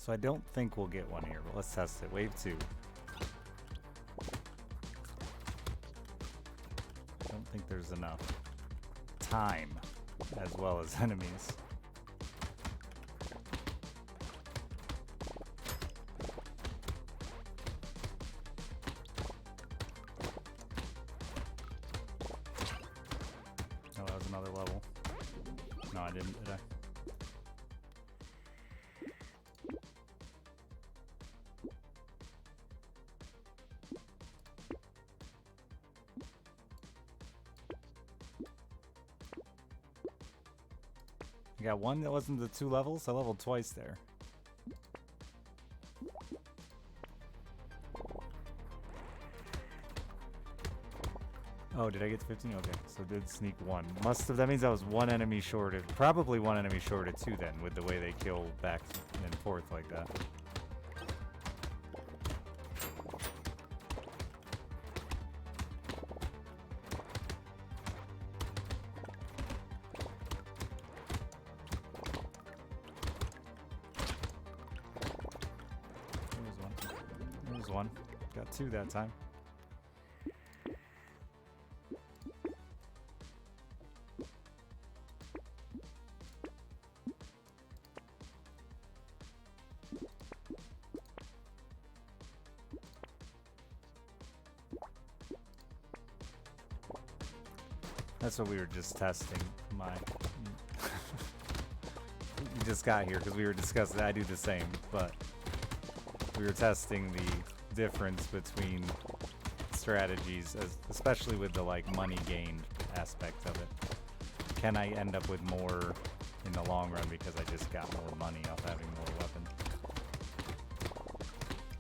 So I don't think we'll get one here, but let's test it. Wave 2. I don't think there's enough time as well as enemies. Oh, that was another level. No, I didn't, did I? I got one that wasn't the 2 levels. I leveled twice there. Oh, did I get to 15? Okay, so did sneak 1. Must have. That means I was 1 enemy shorted. Probably 1 enemy shorted 2 then, with the way they kill back and forth like that. There's one. Got 2 that time. That's what we were just testing. You just got here because we were discussing. I do the same, but we were testing the difference between strategies, especially with the like money gained aspect of it. Can I end up with more in the long run because I just got more money off having more weapons.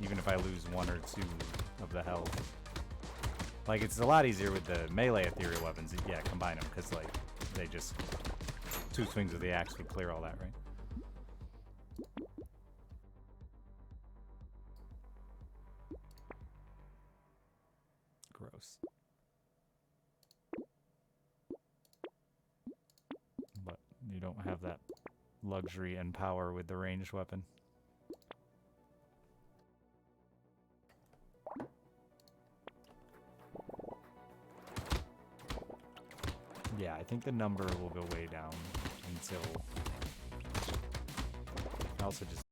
Even if I lose 1 or 2 of the health. Like, it's a lot easier with the melee ethereal weapons. Yeah, combine them, because, like, they just... 2 swings of the axe would clear all that, right? Gross. But you don't have that luxury and power with the ranged weapon. Yeah, I think the number will go way down until... I also just